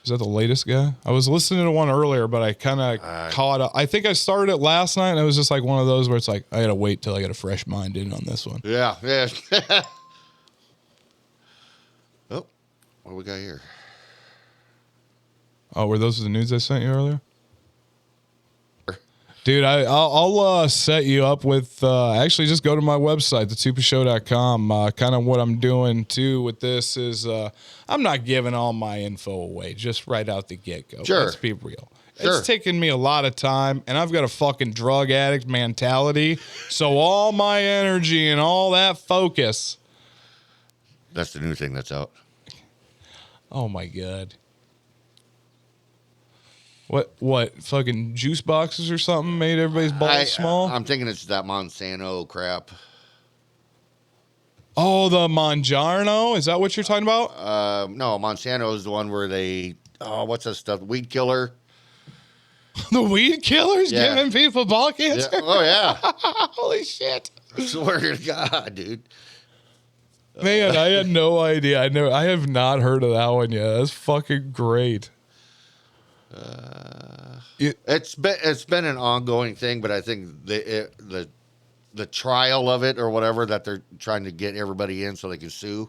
Speaker 1: Is that the latest guy? I was listening to one earlier, but I kind of caught up. I think I started it last night, and it was just like one of those where it's like, I got to wait till I get a fresh mind in on this one.
Speaker 2: Yeah. Oh, what do we got here?
Speaker 1: Oh, were those the nudes I sent you earlier? Dude, I'll set you up with, actually just go to my website, thetupyshow.com. Kind of what I'm doing too with this is I'm not giving all my info away just right out the get-go.
Speaker 2: Sure.
Speaker 1: Let's be real.
Speaker 2: Sure.
Speaker 1: It's taken me a lot of time, and I've got a fucking drug addict mentality. So all my energy and all that focus.
Speaker 2: That's the new thing that's out.
Speaker 1: Oh, my God. What fucking juice boxes or something made everybody's balls small?
Speaker 2: I'm thinking it's that Monsanto crap.
Speaker 1: Oh, the Monjarno? Is that what you're talking about?
Speaker 2: No, Monsanto is the one where they, what's that stuff? Weed killer.
Speaker 1: The weed killer's
Speaker 2: Yeah.
Speaker 1: giving people ball cancer?
Speaker 2: Yeah. Oh, yeah.
Speaker 1: Holy shit.
Speaker 2: I swear to God, dude.
Speaker 1: Man, I had no idea. I have not heard of that one yet. That's fucking great.
Speaker 2: It's been an ongoing thing, but I think the trial of it or whatever that they're trying to get everybody in so they can sue,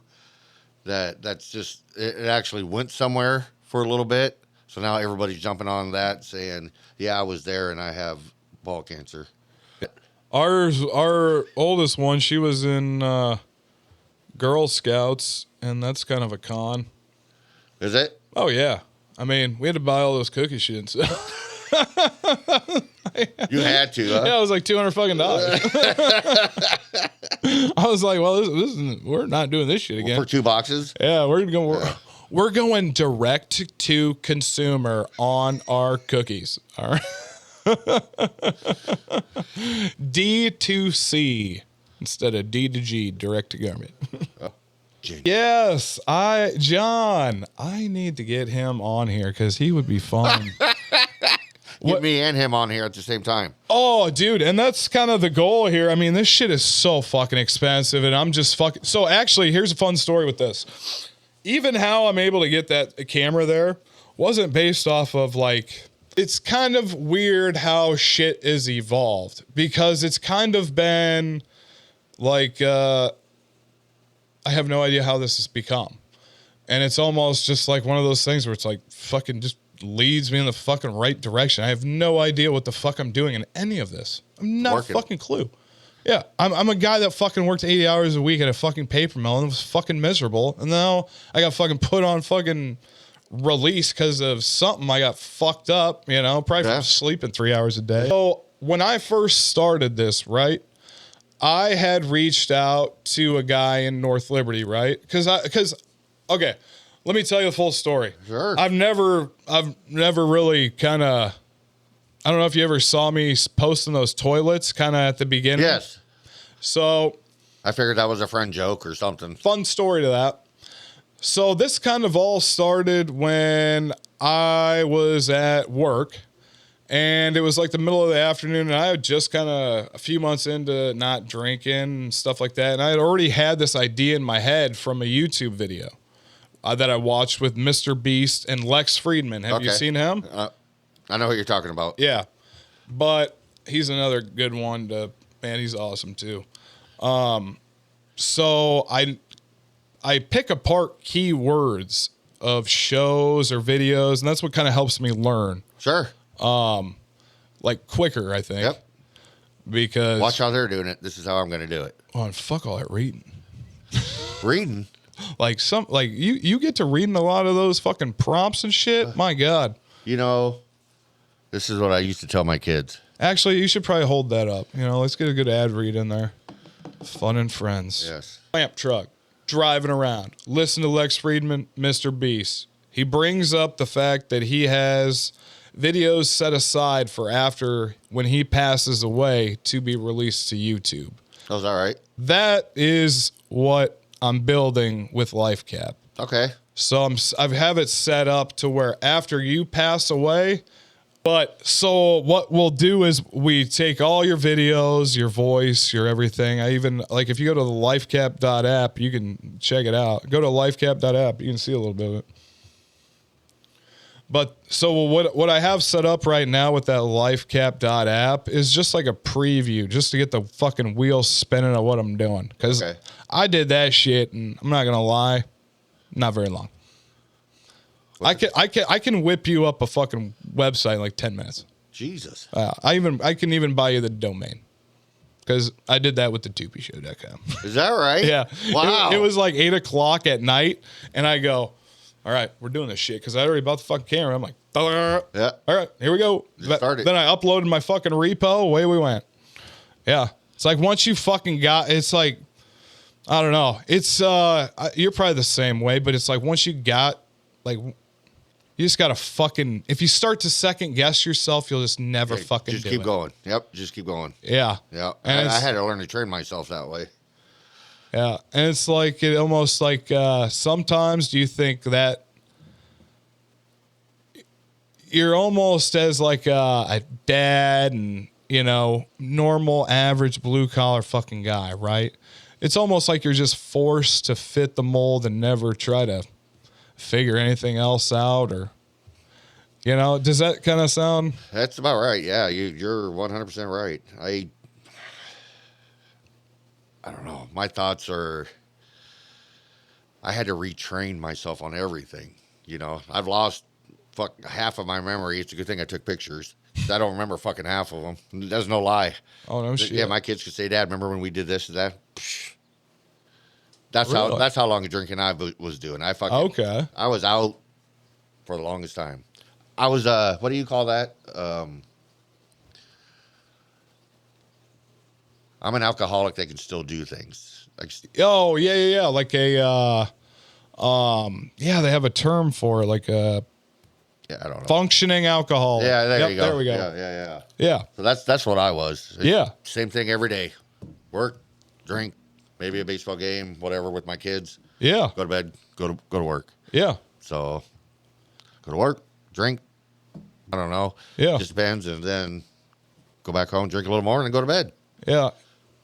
Speaker 2: that's just it actually went somewhere for a little bit. So now everybody's jumping on that saying, yeah, I was there and I have ball cancer.
Speaker 1: Our oldest one, she was in Girl Scouts, and that's kind of a con.
Speaker 2: Is it?
Speaker 1: Oh, yeah. I mean, we had to buy all those cookies she didn't sell.
Speaker 2: You had to, huh?
Speaker 1: Yeah, it was like $200 fucking dollars. I was like, well, we're not doing this shit again.
Speaker 2: For 2 boxes?
Speaker 1: Yeah, we're going direct to consumer on our cookies. All right. D2C instead of D to G, direct to government. Yes, John, I need to get him on here because he would be fun.
Speaker 2: Get me and him on here at the same time.
Speaker 1: Oh, dude, and that's kind of the goal here. I mean, this shit is so fucking expensive, and I'm just fucking... So, actually, here's a fun story with this. Even how I'm able to get that camera there wasn't based off of, like... It's kind of weird how shit is evolved, because it's kind of been, like... I have no idea how this has become. And it's almost just like one of those things where it's like fucking just leads me in the fucking right direction. I have no idea what the fuck I'm doing in any of this. I'm not a fucking clue. Yeah, I'm a guy that fucking worked 80 hours a week at a fucking paper mill and was fucking miserable. And now I got fucking put on fucking release because of something. I got fucked up, probably from sleeping 3 hours a day. So when I first started this, right, I had reached out to a guy in North Liberty, right? Okay, let me tell you the full story.
Speaker 2: Sure.
Speaker 1: I've never really kind of, I don't know if you ever saw me posting those toilets kind of at the beginning.
Speaker 2: Yes.
Speaker 1: So.
Speaker 2: I figured that was a friend joke or something.
Speaker 1: Fun story to that. So this kind of all started when I was at work, and it was like the middle of the afternoon, and I had just kind of a few months into not drinking and stuff like that, and I had already had this idea in my head from a YouTube video that I watched with Mr. Beast and Lex Friedman. Have you seen him?
Speaker 2: I know what you're talking about.
Speaker 1: Yeah, but he's another good one to, man, he's awesome too. So I pick apart keywords of shows or videos, and that's what kind of helps me learn.
Speaker 2: Sure.
Speaker 1: Like quicker, I think.
Speaker 2: Yep.
Speaker 1: Because
Speaker 2: watch how they're doing it. This is how I'm going to do it.
Speaker 1: Oh, and fuck all that reading.
Speaker 2: Reading?
Speaker 1: Like you get to reading a lot of those fucking prompts and shit. My God.
Speaker 2: You know, this is what I used to tell my kids.
Speaker 1: Actually, you should probably hold that up. You know, let's get a good ad read in there. Fun and Friends.
Speaker 2: Yes.
Speaker 1: Lamp truck. Driving around. Listen to Lex Friedman, Mr. Beast. He brings up the fact that he has videos set aside for after when he passes away to be released to YouTube.
Speaker 2: That was all right.
Speaker 1: That is what I'm building with LifeCap.
Speaker 2: Okay.
Speaker 1: So I have it set up to where after you pass away, but so what we'll do is we take all your videos, your voice, your everything. I even, like, if you go to the lifecap.app, you can check it out. Go to lifecap.app, you can see a little bit of it. But so what I have set up right now with that lifecap.app is just like a preview, just to get the fucking wheels spinning of what I'm doing. Because I did that shit, and I'm not gonna lie, not very long. I can whip you up a fucking website in like 10 minutes.
Speaker 2: Jesus.
Speaker 1: I can even buy you the domain. Because I did that with the tupyshow.com.
Speaker 2: Is that right?
Speaker 1: Yeah.
Speaker 2: Wow.
Speaker 1: It was like 8 o'clock at night, and I go, all right, we're doing this shit. Because I already bought the fucking camera. I'm like,
Speaker 2: yeah.
Speaker 1: All right, here we go. Then I uploaded my fucking repo. Away we went. Yeah. It's like once you fucking got, it's like, I don't know. It's, you're probably the same way, but it's like once you got, like, you just got to fucking, if you start to second guess yourself, you'll just never fucking
Speaker 2: just
Speaker 1: do
Speaker 2: keep
Speaker 1: it.
Speaker 2: going. Yep. Just keep going.
Speaker 1: Yeah.
Speaker 2: Yeah.
Speaker 1: And
Speaker 2: I had to learn to train myself that way.
Speaker 1: Yeah. And it's like, it almost like, sometimes do you think that you're almost as like a dad and, you know, normal, average, blue collar fucking guy, right? It's almost like you're just forced to fit the mold and never try to figure anything else out, or, you know, does that kind of sound?
Speaker 2: That's about right. Yeah, you're 100% right. I don't know. My thoughts are, I had to retrain myself on everything. You know, I've lost half of my memory. It's a good thing I took pictures. I don't remember fucking half of them. There's no lie.
Speaker 1: Oh no shit.
Speaker 2: Yeah, my kids could say, "Dad, remember when we did this and that?" Psh. That's
Speaker 1: really?
Speaker 2: That's how long of drinking I was doing. I was out for the longest time. I was what do you call that? I'm an alcoholic that can still do things. Like,
Speaker 1: oh yeah. Like a yeah, they have a term for it, like a
Speaker 2: I don't know.
Speaker 1: Functioning alcohol.
Speaker 2: Yeah, there you go.
Speaker 1: There we go.
Speaker 2: Yeah. So that's what I was.
Speaker 1: Yeah.
Speaker 2: Same thing every day. Work, drink, maybe a baseball game, whatever with my kids.
Speaker 1: Yeah.
Speaker 2: Go to bed, go to work.
Speaker 1: Yeah.
Speaker 2: So go to work, drink. I don't know.
Speaker 1: Yeah.
Speaker 2: Just depends. And then go back home, drink a little more, and then go to bed.
Speaker 1: Yeah.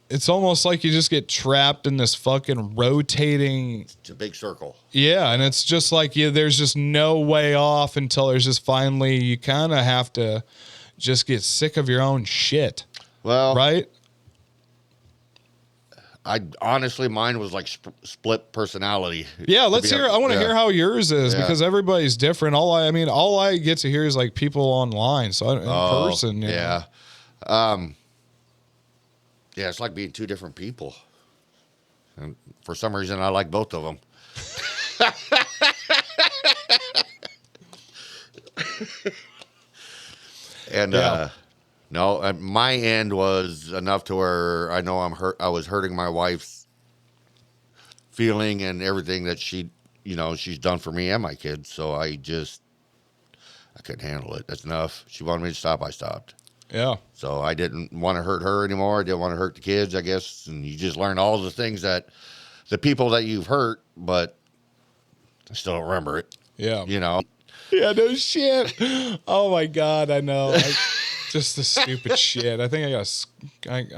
Speaker 1: It's almost like you just get trapped in this fucking rotating.
Speaker 2: It's a big circle.
Speaker 1: Yeah. And it's just like, there's just no way off until there's just finally, you kind of have to just get sick of your own shit.
Speaker 2: Well,
Speaker 1: right.
Speaker 2: I honestly, mine was like split personality.
Speaker 1: Yeah, let's hear. I want to hear how yours is because everybody's different. All I get to hear is like people online, so in person.
Speaker 2: Yeah, yeah, it's like being two different people, and for some reason, I like both of them. And no, my end was enough to where I know I'm hurt. I was hurting my wife's feeling and everything that she's done for me and my kids. So I couldn't handle it. That's enough. She wanted me to stop. I stopped.
Speaker 1: Yeah.
Speaker 2: So I didn't want to hurt her anymore. I didn't want to hurt the kids, I guess. And you just learn all the things that the people that you've hurt, but I still don't remember it.
Speaker 1: Yeah.
Speaker 2: You know.
Speaker 1: Yeah, no shit. Oh my God, I know. Just the stupid shit. I think I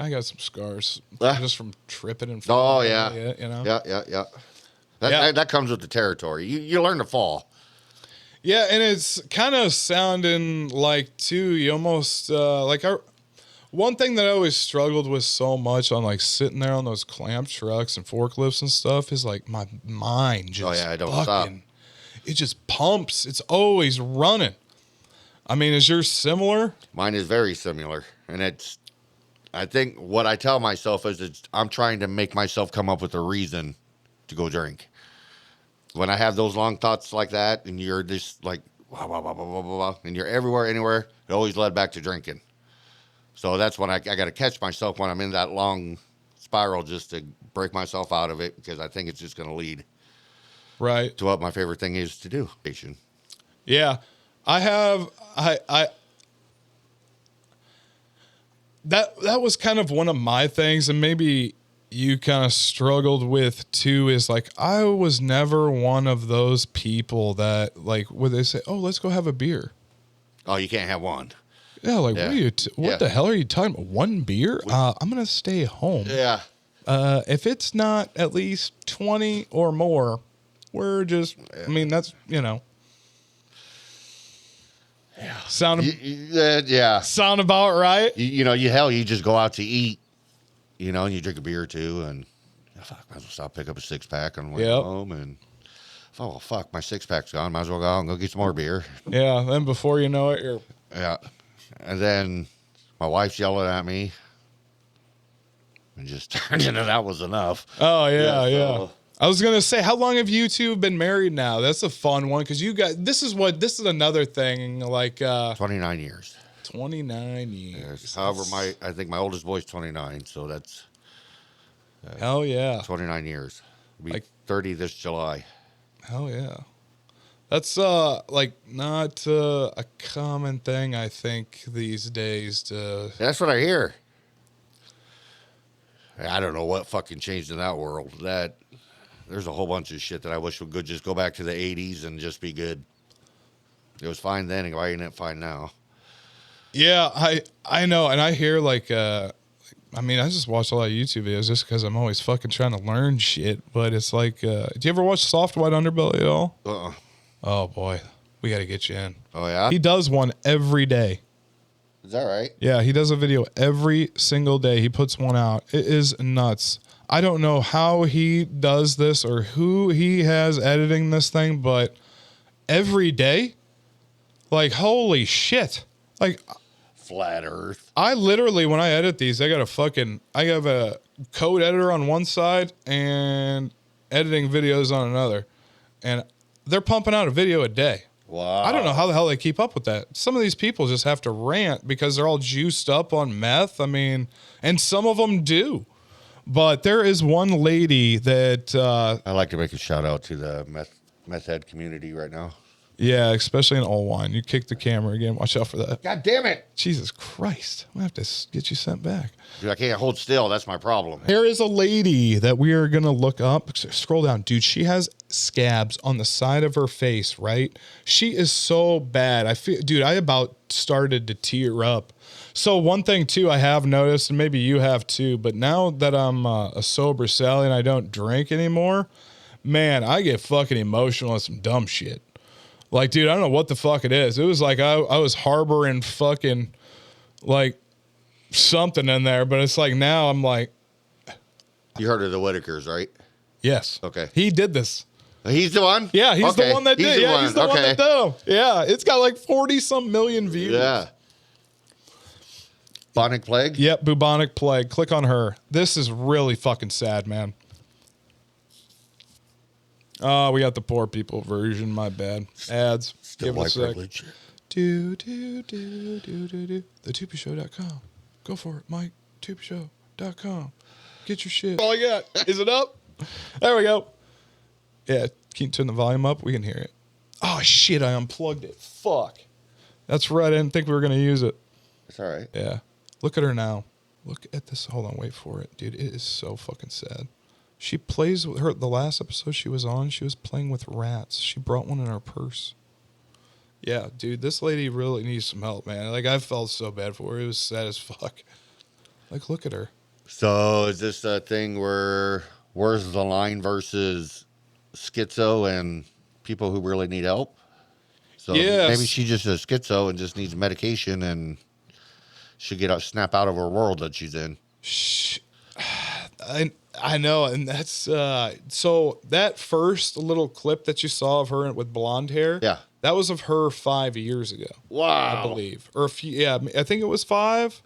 Speaker 1: got some scars just from tripping and falling.
Speaker 2: Oh yeah.
Speaker 1: You know.
Speaker 2: Yeah. That comes with the territory. You learn to fall.
Speaker 1: Yeah, and it's kind of sounding like too. You almost one thing that I always struggled with so much on like sitting there on those clamp trucks and forklifts and stuff is like my mind just
Speaker 2: I don't stop.
Speaker 1: It just pumps. It's always running. I mean, is yours similar?
Speaker 2: Mine is very similar, and I think what I tell myself is I'm trying to make myself come up with a reason to go drink. When I have those long thoughts like that, and you're just like, blah, blah, blah, blah, blah, blah, and you're everywhere, anywhere, it always led back to drinking. So that's when I got to catch myself when I'm in that long spiral just to break myself out of it because I think it's just going to lead
Speaker 1: right
Speaker 2: to what my favorite thing is to do.
Speaker 1: Yeah. That was kind of one of my things, and maybe you kind of struggled with too, is like I was never one of those people that like would they say, "Oh, let's go have a beer."
Speaker 2: Oh, you can't have one.
Speaker 1: Yeah, like what the hell are you talking about? One beer? I'm gonna stay home.
Speaker 2: Yeah.
Speaker 1: If it's not at least 20 or more, we're just. I mean, that's
Speaker 2: Yeah.
Speaker 1: Sound about right.
Speaker 2: You just go out to eat, and you drink a beer or two, and fuck, might as well stop, pick up a 6-pack on the way home, and my 6-pack's gone. Might as well go out and go get some more beer.
Speaker 1: Yeah. Then before you know it,
Speaker 2: and then my wife's yelling at me, and just turned into that was enough.
Speaker 1: Oh yeah. I was gonna say, how long have you two been married now? That's a fun one because you guys. This is another thing. Like
Speaker 2: 29 years.
Speaker 1: 29 years.
Speaker 2: Yes. However, I think my oldest boy's 29, so that's
Speaker 1: hell yeah,
Speaker 2: 29 years. It'll be
Speaker 1: like
Speaker 2: 30 this July.
Speaker 1: Hell yeah, that's like not a common thing. I think these days.
Speaker 2: That's what I hear. I don't know what fucking changed in that world. There's a whole bunch of shit that I wish we could just go back to the 80s and just be good. It was fine then, and why ain't it fine now?
Speaker 1: Yeah, I know, and I hear like I just watch a lot of YouTube videos just because I'm always fucking trying to learn shit. But it's like, do you ever watch Soft White Underbelly at all? Oh boy, we got to get you in.
Speaker 2: Oh yeah,
Speaker 1: he does one every day.
Speaker 2: Is that right?
Speaker 1: Yeah, he does a video every single day. He puts one out. It is nuts. I don't know how he does this or who he has editing this thing, but every day, like, holy shit. Like,
Speaker 2: Flat Earth.
Speaker 1: I literally, when I edit these, I have a code editor on one side and editing videos on another. And they're pumping out a video a day.
Speaker 2: Wow.
Speaker 1: I don't know how the hell they keep up with that. Some of these people just have to rant because they're all juiced up on meth. I mean, and some of them do. But there is one lady that...
Speaker 2: I'd like to make a shout out to the meth head community right now.
Speaker 1: Yeah, especially in Old Wine. You kicked the camera again. Watch out for that.
Speaker 2: God damn it.
Speaker 1: Jesus Christ. I'm going to have to get you sent back.
Speaker 2: Dude, I can't hold still. That's my problem.
Speaker 1: There is a lady that we are going to look up. Scroll down. Dude, she has scabs on the side of her face, right? She is so bad. I about started to tear up. So one thing, too, I have noticed, and maybe you have, too, but now that I'm a sober Sally and I don't drink anymore, man, I get fucking emotional at some dumb shit. Like, dude, I don't know what the fuck it is. It was like I was harboring fucking, like, something in there, but it's like now I'm like...
Speaker 2: You heard of the Whitakers, right?
Speaker 1: Yes.
Speaker 2: Okay.
Speaker 1: He did this.
Speaker 2: He's the one?
Speaker 1: Yeah, he's the one that did. Yeah, he's the one that did him. Yeah, it's got like 40-some million views.
Speaker 2: Yeah. Bubonic Plague?
Speaker 1: Yep, Bubonic Plague. Click on her. This is really fucking sad, man. Oh, we got the poor people version. My bad. Ads.
Speaker 2: Still
Speaker 1: Give it a
Speaker 2: white
Speaker 1: sec.
Speaker 2: privilege.
Speaker 1: Do. TheTupyShow.com. Go for it, Mike. TupyShow.com. Get your shit. All I got. Is it up? There we go. Yeah, can you turn the volume up? We can hear it. Oh, shit, I unplugged it. Fuck. That's right. I didn't think we were going to use it.
Speaker 2: It's all right.
Speaker 1: Yeah. Look at her now. Look at this. Hold on. Wait for it. Dude, it is so fucking sad. She plays with her. The last episode she was on, she was playing with rats. She brought one in her purse. Yeah, dude, this lady really needs some help, man. Like, I felt so bad for her. It was sad as fuck. Like, look at her.
Speaker 2: So is this a thing where where's the line versus schizo and people who really need help? So
Speaker 1: Yes.
Speaker 2: maybe she just a schizo and just needs medication and should snap out of her world that she's in.
Speaker 1: I know, and that's so that first little clip that you saw of her with blonde hair,
Speaker 2: Yeah.
Speaker 1: that was of her 5 years ago.
Speaker 2: Wow.
Speaker 1: I believe, or a few. Yeah, I think it was 5.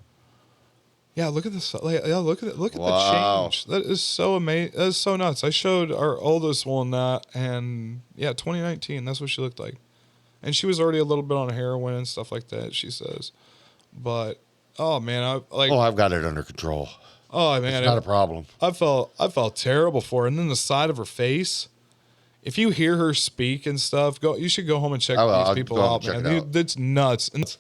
Speaker 1: Yeah, look at this. Yeah, look at the change. That is so amazing. That is so nuts. I showed our oldest one that, and yeah, 2019. That's what she looked like, and she was already a little bit on heroin and stuff like that. She says, but oh man,
Speaker 2: I've got it under control.
Speaker 1: Oh man,
Speaker 2: it's not a problem.
Speaker 1: I felt terrible for her, and then the side of her face. If you hear her speak and stuff, you should go home and check these people out, man. That's nuts.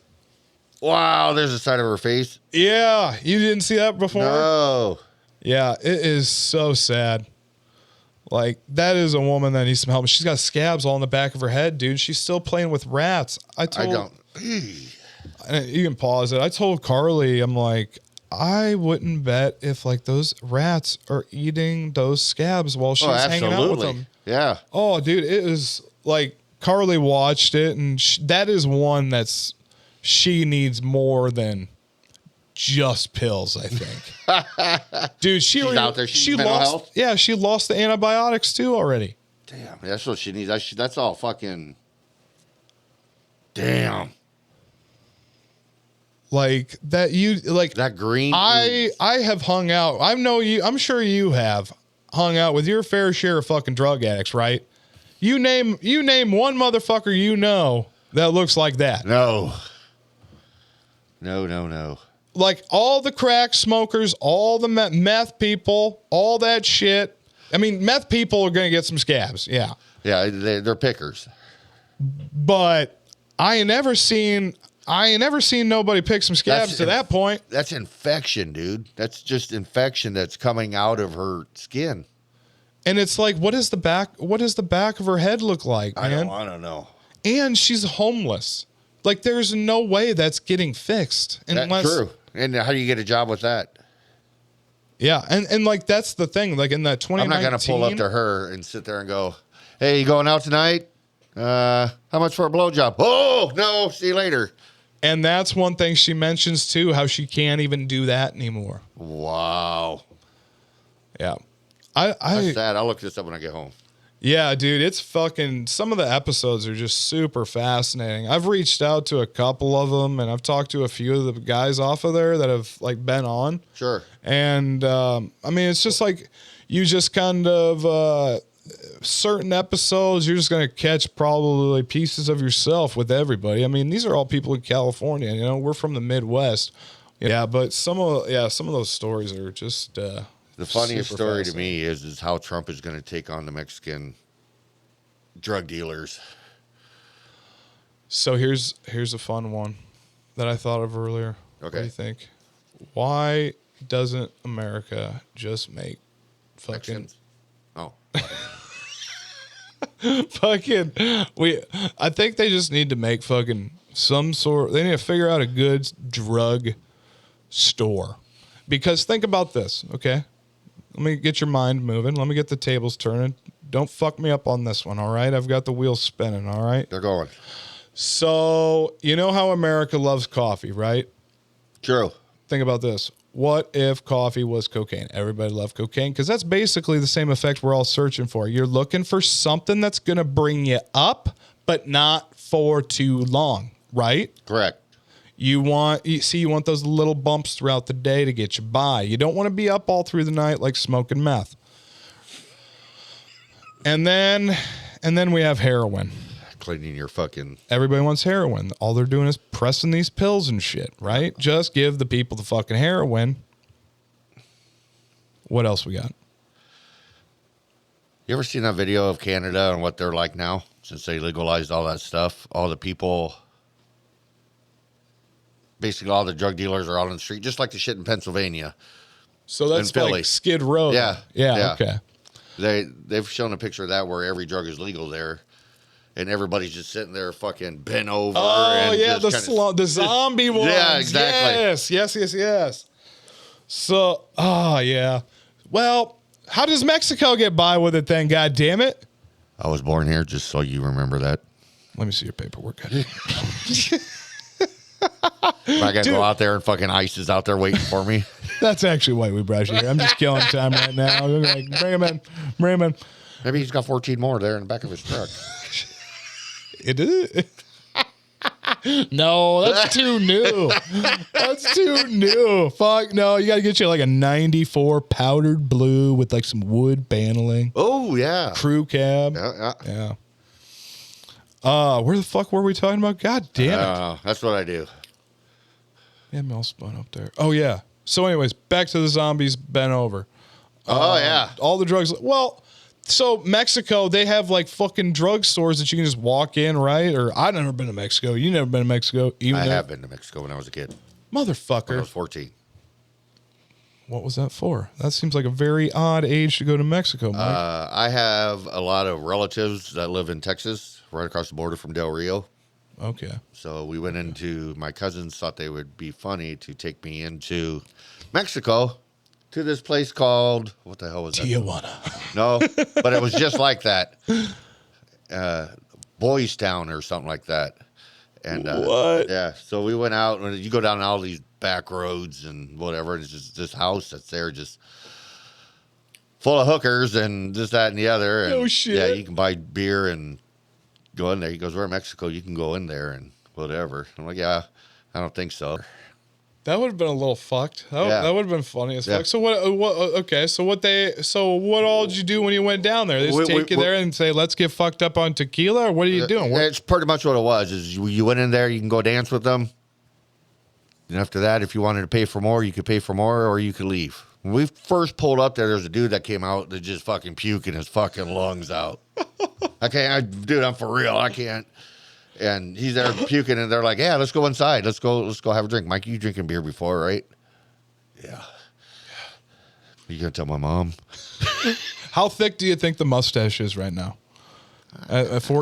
Speaker 2: Wow, there's the side of her face.
Speaker 1: Yeah, you didn't see that before?
Speaker 2: No.
Speaker 1: Yeah, it is so sad. Like, that is a woman that needs some help. She's got scabs all in the back of her head, dude. She's still playing with rats. I don't. You can pause it. I told Carly, I'm like, I wouldn't bet if like those rats are eating those scabs while she's hanging out with them.
Speaker 2: Yeah.
Speaker 1: Oh, dude, it is like Carly watched it, and that is one she needs more than just pills, I think. Dude, she's
Speaker 2: out there. She lost health?
Speaker 1: Yeah, she lost the antibiotics too already.
Speaker 2: Damn, that's what she needs. That's all fucking. Damn.
Speaker 1: Like that,
Speaker 2: that green.
Speaker 1: I have hung out. I'm sure you have hung out with your fair share of fucking drug addicts, right? You name one motherfucker that looks like that.
Speaker 2: No.
Speaker 1: Like all the crack smokers, all the meth people, all that shit. I mean, meth people are gonna get some scabs, yeah.
Speaker 2: Yeah, they're pickers.
Speaker 1: But I ain't never seen nobody pick some scabs to that point.
Speaker 2: That's infection, dude. That's just infection that's coming out of her skin.
Speaker 1: And it's like, what does the back of her head look like, man?
Speaker 2: I don't know.
Speaker 1: And she's homeless. Like, there's no way that's getting fixed.
Speaker 2: That's true. And how do you get a job with that?
Speaker 1: Yeah, and like that's the thing. Like in that 2019,
Speaker 2: I'm not gonna pull up to her and sit there and go, "Hey, you going out tonight? How much for a blowjob?" Oh no, see you later.
Speaker 1: And that's one thing she mentions too, how she can't even do that anymore.
Speaker 2: Wow.
Speaker 1: Yeah.
Speaker 2: That's sad. I'll look this up when I get home.
Speaker 1: Yeah, dude, it's fucking, some of the episodes are just super fascinating. I've reached out to a couple of them, and I've talked to a few of the guys off of there that have like been on.
Speaker 2: Sure.
Speaker 1: And I mean, it's just like you just kind of certain episodes, you're just going to catch probably pieces of yourself with everybody. I mean, these are all people in California, you know, we're from the Midwest. Yeah, but some of those stories are just
Speaker 2: the funniest story to me is how Trump is going to take on the Mexican drug dealers.
Speaker 1: So here's a fun one that I thought of earlier.
Speaker 2: Okay.
Speaker 1: What do you think? Why doesn't America just make fucking
Speaker 2: Mexicans? Oh.
Speaker 1: I think they just need to make fucking they need to figure out a good drug store. Because think about this, okay? Let me get your mind moving. Let me get the tables turning. Don't fuck me up on this one, all right? I've got the wheels spinning, all right?
Speaker 2: They're going.
Speaker 1: So, you know how America loves coffee, right?
Speaker 2: True.
Speaker 1: Think about this. What if coffee was cocaine? Everybody loved cocaine because that's basically the same effect we're all searching for. You're looking for something that's going to bring you up, but not for too long, right?
Speaker 2: Correct.
Speaker 1: You want those little bumps throughout the day to get you by. You don't want to be up all through the night like smoking meth. And then we have heroin.
Speaker 2: Cleaning your fucking...
Speaker 1: Everybody wants heroin. All they're doing is pressing these pills and shit, right? Just give the people the fucking heroin. What else we got?
Speaker 2: You ever seen that video of Canada and what they're like now since they legalized all that stuff? All the people... Basically, all the drug dealers are out on the street, just like the shit in Pennsylvania.
Speaker 1: So that's like Skid Row.
Speaker 2: Yeah.
Speaker 1: Yeah, okay.
Speaker 2: They've shown a picture of that where every drug is legal there. And everybody's just sitting there fucking bent over.
Speaker 1: Oh,
Speaker 2: and
Speaker 1: yeah,
Speaker 2: just
Speaker 1: the zombie ones.
Speaker 2: Yeah, exactly.
Speaker 1: Yes. So, yeah. Well, how does Mexico get by with it then, God damn it?
Speaker 2: I was born here, just so you remember that.
Speaker 1: Let me see your paperwork.
Speaker 2: I gotta go out there and fucking ICE is out there waiting for me.
Speaker 1: That's actually why we brought you here. I'm just killing time right now. Like, bring him in.
Speaker 2: Maybe he's got 14 more there in the back of his truck.
Speaker 1: It is. No, that's too new. That's too new. Fuck no, you gotta get you like a 94 powdered blue with like some wood paneling.
Speaker 2: Oh yeah.
Speaker 1: Crew cab.
Speaker 2: Yeah.
Speaker 1: Where the fuck were we talking about? God damn it.
Speaker 2: That's what I do.
Speaker 1: Yeah, Mel spun up there. Oh yeah. So anyways, back to the zombies bent over.
Speaker 2: Yeah.
Speaker 1: All the drugs. Well, so Mexico, they have like fucking drug stores that you can just walk in, right? Or I've never been to Mexico. You never been to Mexico?
Speaker 2: I have been to Mexico when I was a kid.
Speaker 1: Motherfucker.
Speaker 2: When I was 14.
Speaker 1: What was that for? That seems like a very odd age to go to Mexico, Mike.
Speaker 2: I have a lot of relatives that live in Texas, right across the border from Del Rio.
Speaker 1: Okay.
Speaker 2: So we went into, my cousins thought they would be funny to take me into Mexico to this place called, what the hell was that?
Speaker 1: Tijuana.
Speaker 2: No, but it was just like that. Boys Town or something like that. And
Speaker 1: what?
Speaker 2: Yeah, so we went out, and you go down all these back roads and whatever, and it's just this house that's there just full of hookers and this, that, and the other. And,
Speaker 1: no shit.
Speaker 2: Yeah, you can buy beer and go in there. He goes, we're in Mexico, you can go in there and whatever. I'm like, yeah, I don't think so.
Speaker 1: That would have been a little fucked. That would have been funny as fuck. So what? Okay. So what all did you do when you went down there? They just take you there and say, "Let's get fucked up on tequila," or what are you doing?
Speaker 2: It's pretty much what it was. Is you went in there, you can go dance with them, and after that, if you wanted to pay for more, you could pay for more, or you could leave. When we first pulled up there was a dude that came out that just fucking puking his fucking lungs out. Dude, I'm for real. I can't. And he's there puking, and they're like, "Yeah, let's go inside. Let's go have a drink." Mike, you drinking beer before, right? Yeah. You gonna tell my mom?
Speaker 1: How thick do you think the mustache is right now?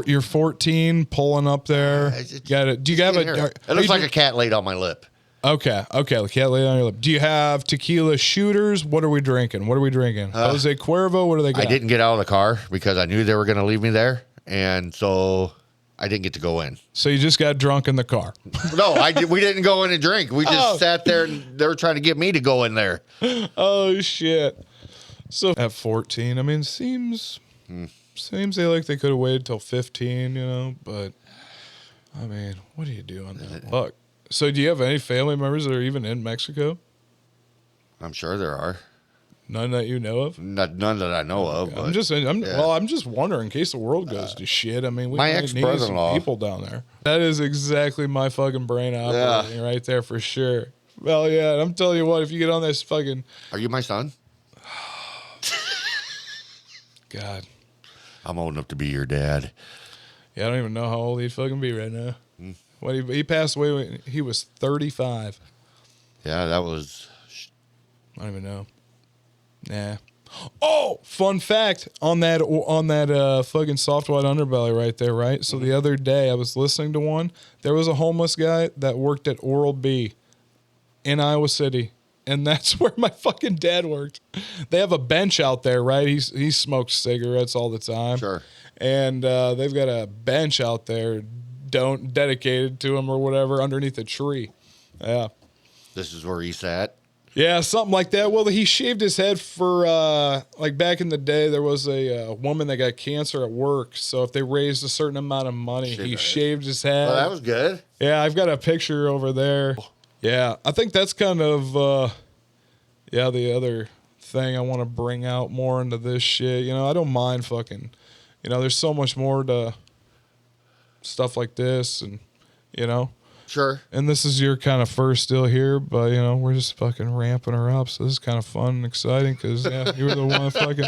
Speaker 1: You're 14, pulling up there. Got it. Do you have a?
Speaker 2: It looks like a cat laid on my lip.
Speaker 1: Okay. The cat laid on your lip. Do you have tequila shooters? What are we drinking? Jose Cuervo. What do they got?
Speaker 2: I didn't get out of the car because I knew they were gonna leave me there, and so I didn't get to go in.
Speaker 1: So you just got drunk in the car?
Speaker 2: No, we didn't go in and drink. We just sat there, and they were trying to get me to go in there.
Speaker 1: Oh shit! So at 14, I mean, seems they could have waited till 15, you know. But I mean, what are you doing? Fuck. So do you have any family members that are even in Mexico?
Speaker 2: I'm sure there are.
Speaker 1: None that you know of?
Speaker 2: None that I know of. But,
Speaker 1: I'm just wondering in case the world goes to shit. I mean, we
Speaker 2: my
Speaker 1: might need some people down there. That is exactly my fucking brain operating right there for sure. Well, yeah, I'm telling you what, if you get on this fucking...
Speaker 2: Are you my son?
Speaker 1: God.
Speaker 2: I'm old enough to be your dad.
Speaker 1: Yeah, I don't even know how old he'd fucking be right now. He passed away when he was 35.
Speaker 2: Yeah, that was...
Speaker 1: I don't even know. Nah. Oh, fun fact on that fucking soft white underbelly right there, right? So the other day I was listening to one. There was a homeless guy that worked at Oral-B in Iowa City, and that's where my fucking dad worked. They have a bench out there, right? He smokes cigarettes all the time.
Speaker 2: Sure.
Speaker 1: And they've got a bench out there dedicated to him or whatever underneath a tree. Yeah.
Speaker 2: This is where he sat?
Speaker 1: Yeah, something like that. Well, he shaved his head for, like back in the day, there was a woman that got cancer at work. So if they raised a certain amount of money, he shaved his head.
Speaker 2: Well, that was good.
Speaker 1: Yeah, I've got a picture over there. Yeah, I think that's kind of, the other thing I want to bring out more into this shit. You know, I don't mind fucking, you know, there's so much more to stuff like this and, you know.
Speaker 2: Sure.
Speaker 1: And this is your kind of first deal here, but, you know, we're just fucking ramping her up. So this is kind of fun and exciting because, yeah, you were the one fucking,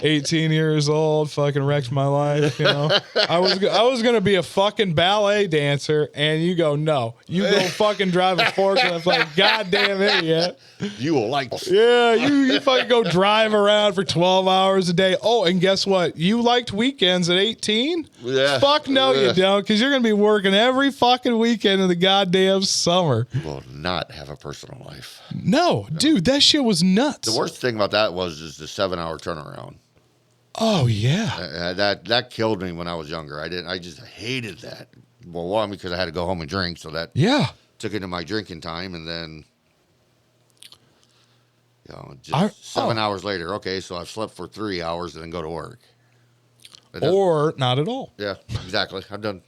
Speaker 1: 18 years old, fucking wrecked my life, you know. I was gonna be a fucking ballet dancer, and you go, no, you go fucking drive a forklift like goddamn idiot.
Speaker 2: You will like this.
Speaker 1: Yeah, you fucking go drive around for 12 hours a day. Oh, and guess what? You liked weekends at 18?
Speaker 2: Yeah.
Speaker 1: Fuck no,
Speaker 2: Yeah.
Speaker 1: you don't, because you're gonna be working every fucking weekend of the goddamn summer.
Speaker 2: You will not have a personal life.
Speaker 1: No, dude, that shit was nuts.
Speaker 2: The worst thing about that was just the 7-hour turnaround.
Speaker 1: Oh yeah.
Speaker 2: That killed me when I was younger. I just hated that. Well, one, because I had to go home and drink, so that took into my drinking time, and then just 7 hours later. Okay, so I've slept for 3 hours and then go to work.
Speaker 1: Or not at all.
Speaker 2: Yeah, exactly. I'm done.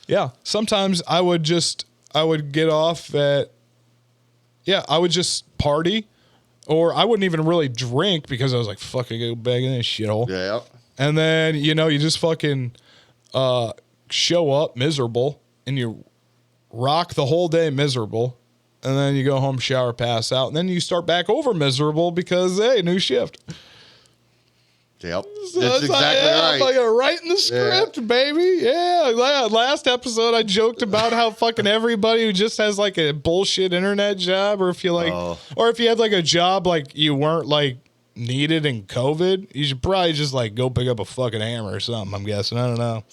Speaker 1: Yeah. Sometimes I would get off at, I would just party, or I wouldn't even really drink because I was like, fucking go back in this shithole.
Speaker 2: Yeah.
Speaker 1: And then, you just fucking show up miserable, and you rock the whole day miserable. And then you go home, shower, pass out. And then you start back over miserable because, hey, new shift.
Speaker 2: Yep.
Speaker 1: So
Speaker 2: That's exactly right.
Speaker 1: Like right in the script, baby. Yeah. Last episode, I joked about how fucking everybody who just has like a bullshit internet job, or if you or if you had like a job like you weren't like needed in COVID, you should probably just like go pick up a fucking hammer or something. I'm guessing. I don't know.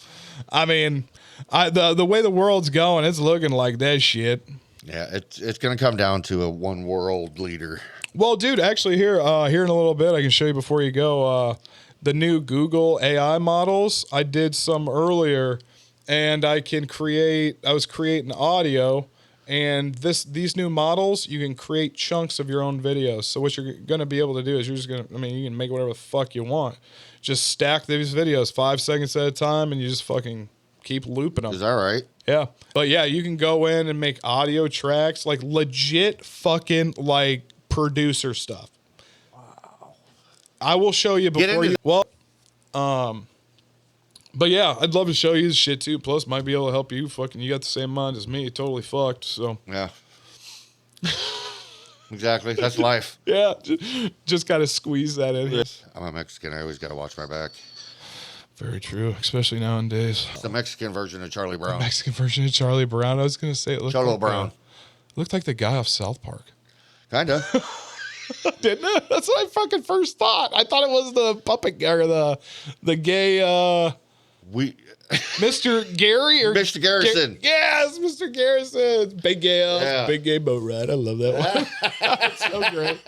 Speaker 1: I mean, the way the world's going, it's looking like that shit.
Speaker 2: Yeah, it's gonna come down to a one world leader.
Speaker 1: Well, dude, actually, here in a little bit, I can show you before you go the new Google AI models. I did some earlier, and I was creating audio, and these new models, you can create chunks of your own videos. So what you're going to be able to do is you can make whatever the fuck you want. Just stack these videos 5 seconds at a time, and you just fucking keep looping them.
Speaker 2: Is that right?
Speaker 1: Yeah. But yeah, you can go in and make audio tracks, like legit fucking like producer stuff. Wow. I will show you before you. Well, but yeah, I'd love to show you this shit too. Plus, might be able to help you. Fucking, you got the same mind as me. Totally fucked. So
Speaker 2: yeah. Exactly. That's life.
Speaker 1: Yeah. Just got to squeeze that in here.
Speaker 2: I'm a Mexican. I always got to watch my back.
Speaker 1: Very true, especially nowadays.
Speaker 2: It's the Mexican version of Charlie Brown.
Speaker 1: The Mexican version of Charlie Brown. I was going to say it looked
Speaker 2: Charlie
Speaker 1: like
Speaker 2: Brown.
Speaker 1: Looked like the guy off South Park.
Speaker 2: Kinda.
Speaker 1: Didn't it? That's what I fucking first thought. I thought it was the puppet guy or the gay Mr. Gary or
Speaker 2: Mr. Garrison.
Speaker 1: Yes, Mr. Garrison. Big gay ass, big gay boat ride. I love that one. That's so great.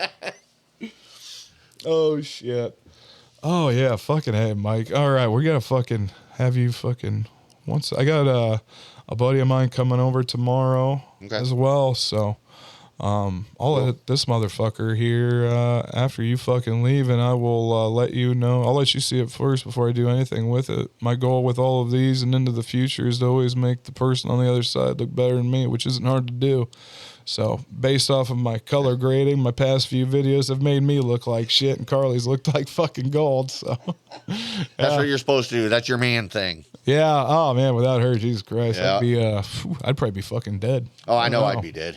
Speaker 1: Oh shit. Oh yeah, fucking hey, Mike. All right, we're gonna fucking have you fucking once. I got a buddy of mine coming over tomorrow as well, so I'll let this motherfucker here after you fucking leave, and I will let you know. I'll let you see it first before I do anything with it. My goal with all of these and into the future is to always make the person on the other side look better than me, which isn't hard to do. So, based off of my color grading, my past few videos have made me look like shit, and Carly's looked like fucking gold. So,
Speaker 2: that's what you're supposed to do. That's your man thing.
Speaker 1: Yeah. Oh man, without her, Jesus Christ, I'd probably be fucking dead.
Speaker 2: Oh, I know I'd be dead.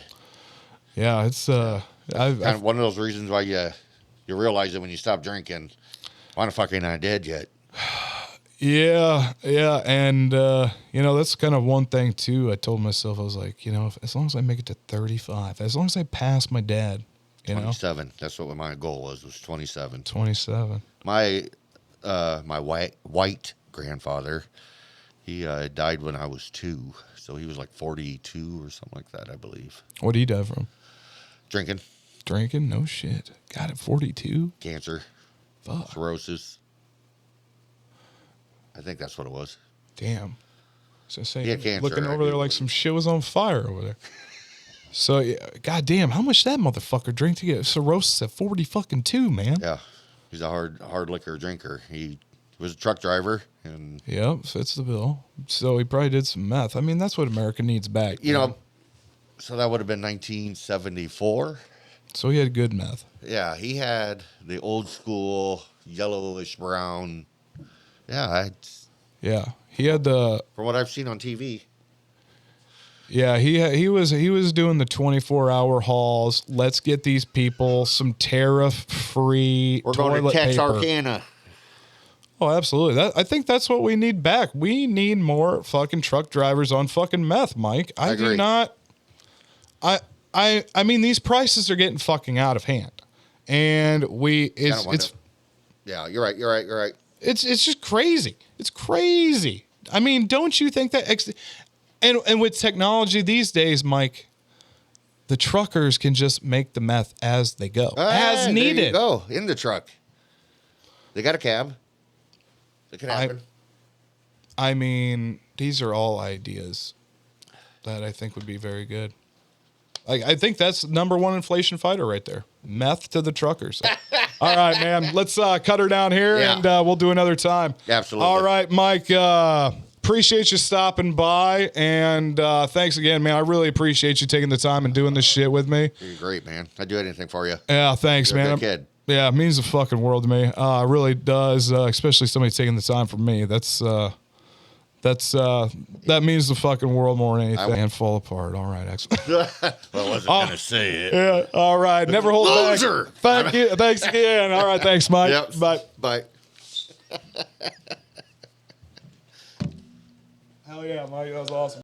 Speaker 1: Yeah, it's
Speaker 2: kind of one of those reasons why you realize that when you stop drinking, why the fuck ain't I dead yet?
Speaker 1: Yeah, and that's kind of one thing too. I told myself, I was like, as long as I make it to 35, as long as I pass my dad,
Speaker 2: 27. That's what my goal was 27.
Speaker 1: 27.
Speaker 2: My white grandfather, he died when I was 2, so he was like 42 or something like that, I believe.
Speaker 1: What did he die from?
Speaker 2: Drinking?
Speaker 1: No shit. Got it. 42.
Speaker 2: Cancer.
Speaker 1: Fuck.
Speaker 2: Cirrhosis. I think that's what it was.
Speaker 1: Damn. So saying,
Speaker 2: cancer,
Speaker 1: looking over there like some shit was on fire over there. So yeah, goddamn, how much that motherfucker drink to get cirrhosis at 40 fucking 2, man?
Speaker 2: Yeah, he's a hard liquor drinker. He was a truck driver, and
Speaker 1: fits the bill. So he probably did some meth. I mean, that's what America needs back.
Speaker 2: So that would have been 1974.
Speaker 1: So he had good meth.
Speaker 2: Yeah, he had the old school yellowish brown. Yeah,
Speaker 1: he had the.
Speaker 2: From what I've seen on TV.
Speaker 1: Yeah, he was doing the 24-hour hauls. Let's get these people some tariff-free.
Speaker 2: We're going to Texarkana.
Speaker 1: Oh, absolutely. I think that's what we need back. We need more fucking truck drivers on fucking meth, Mike. I
Speaker 2: agree.
Speaker 1: do not. I mean, these prices are getting fucking out of hand, and it's
Speaker 2: yeah, you're right.
Speaker 1: It's just crazy. It's crazy. I mean, don't you think that? And with technology these days, Mike, the truckers can just make the meth as they go, as needed.
Speaker 2: There you go in the truck. They got a cab. It can happen.
Speaker 1: I mean, these are all ideas that I think would be very good. I think that's number one inflation fighter right there. Meth to the truckers. All right, man. Let's cut her down here, and we'll do another time.
Speaker 2: Absolutely.
Speaker 1: All right, Mike. Appreciate you stopping by, and thanks again, man. I really appreciate you taking the time and doing this shit with me.
Speaker 2: You're great, man. I'd do anything for you.
Speaker 1: Yeah, thanks,
Speaker 2: You're
Speaker 1: man.
Speaker 2: a good kid.
Speaker 1: Yeah, it means the fucking world to me. It really does, especially somebody taking the time for me. That means the fucking world more than anything. And fall apart. All right, excellent.
Speaker 2: Well, I wasn't gonna say it.
Speaker 1: Yeah. All right. Never hold
Speaker 2: Loser.
Speaker 1: back. Thank you. Thanks again. All right. Thanks, Mike.
Speaker 2: Yep.
Speaker 1: Bye.
Speaker 2: Bye.
Speaker 1: Hell yeah, Mike. That was awesome.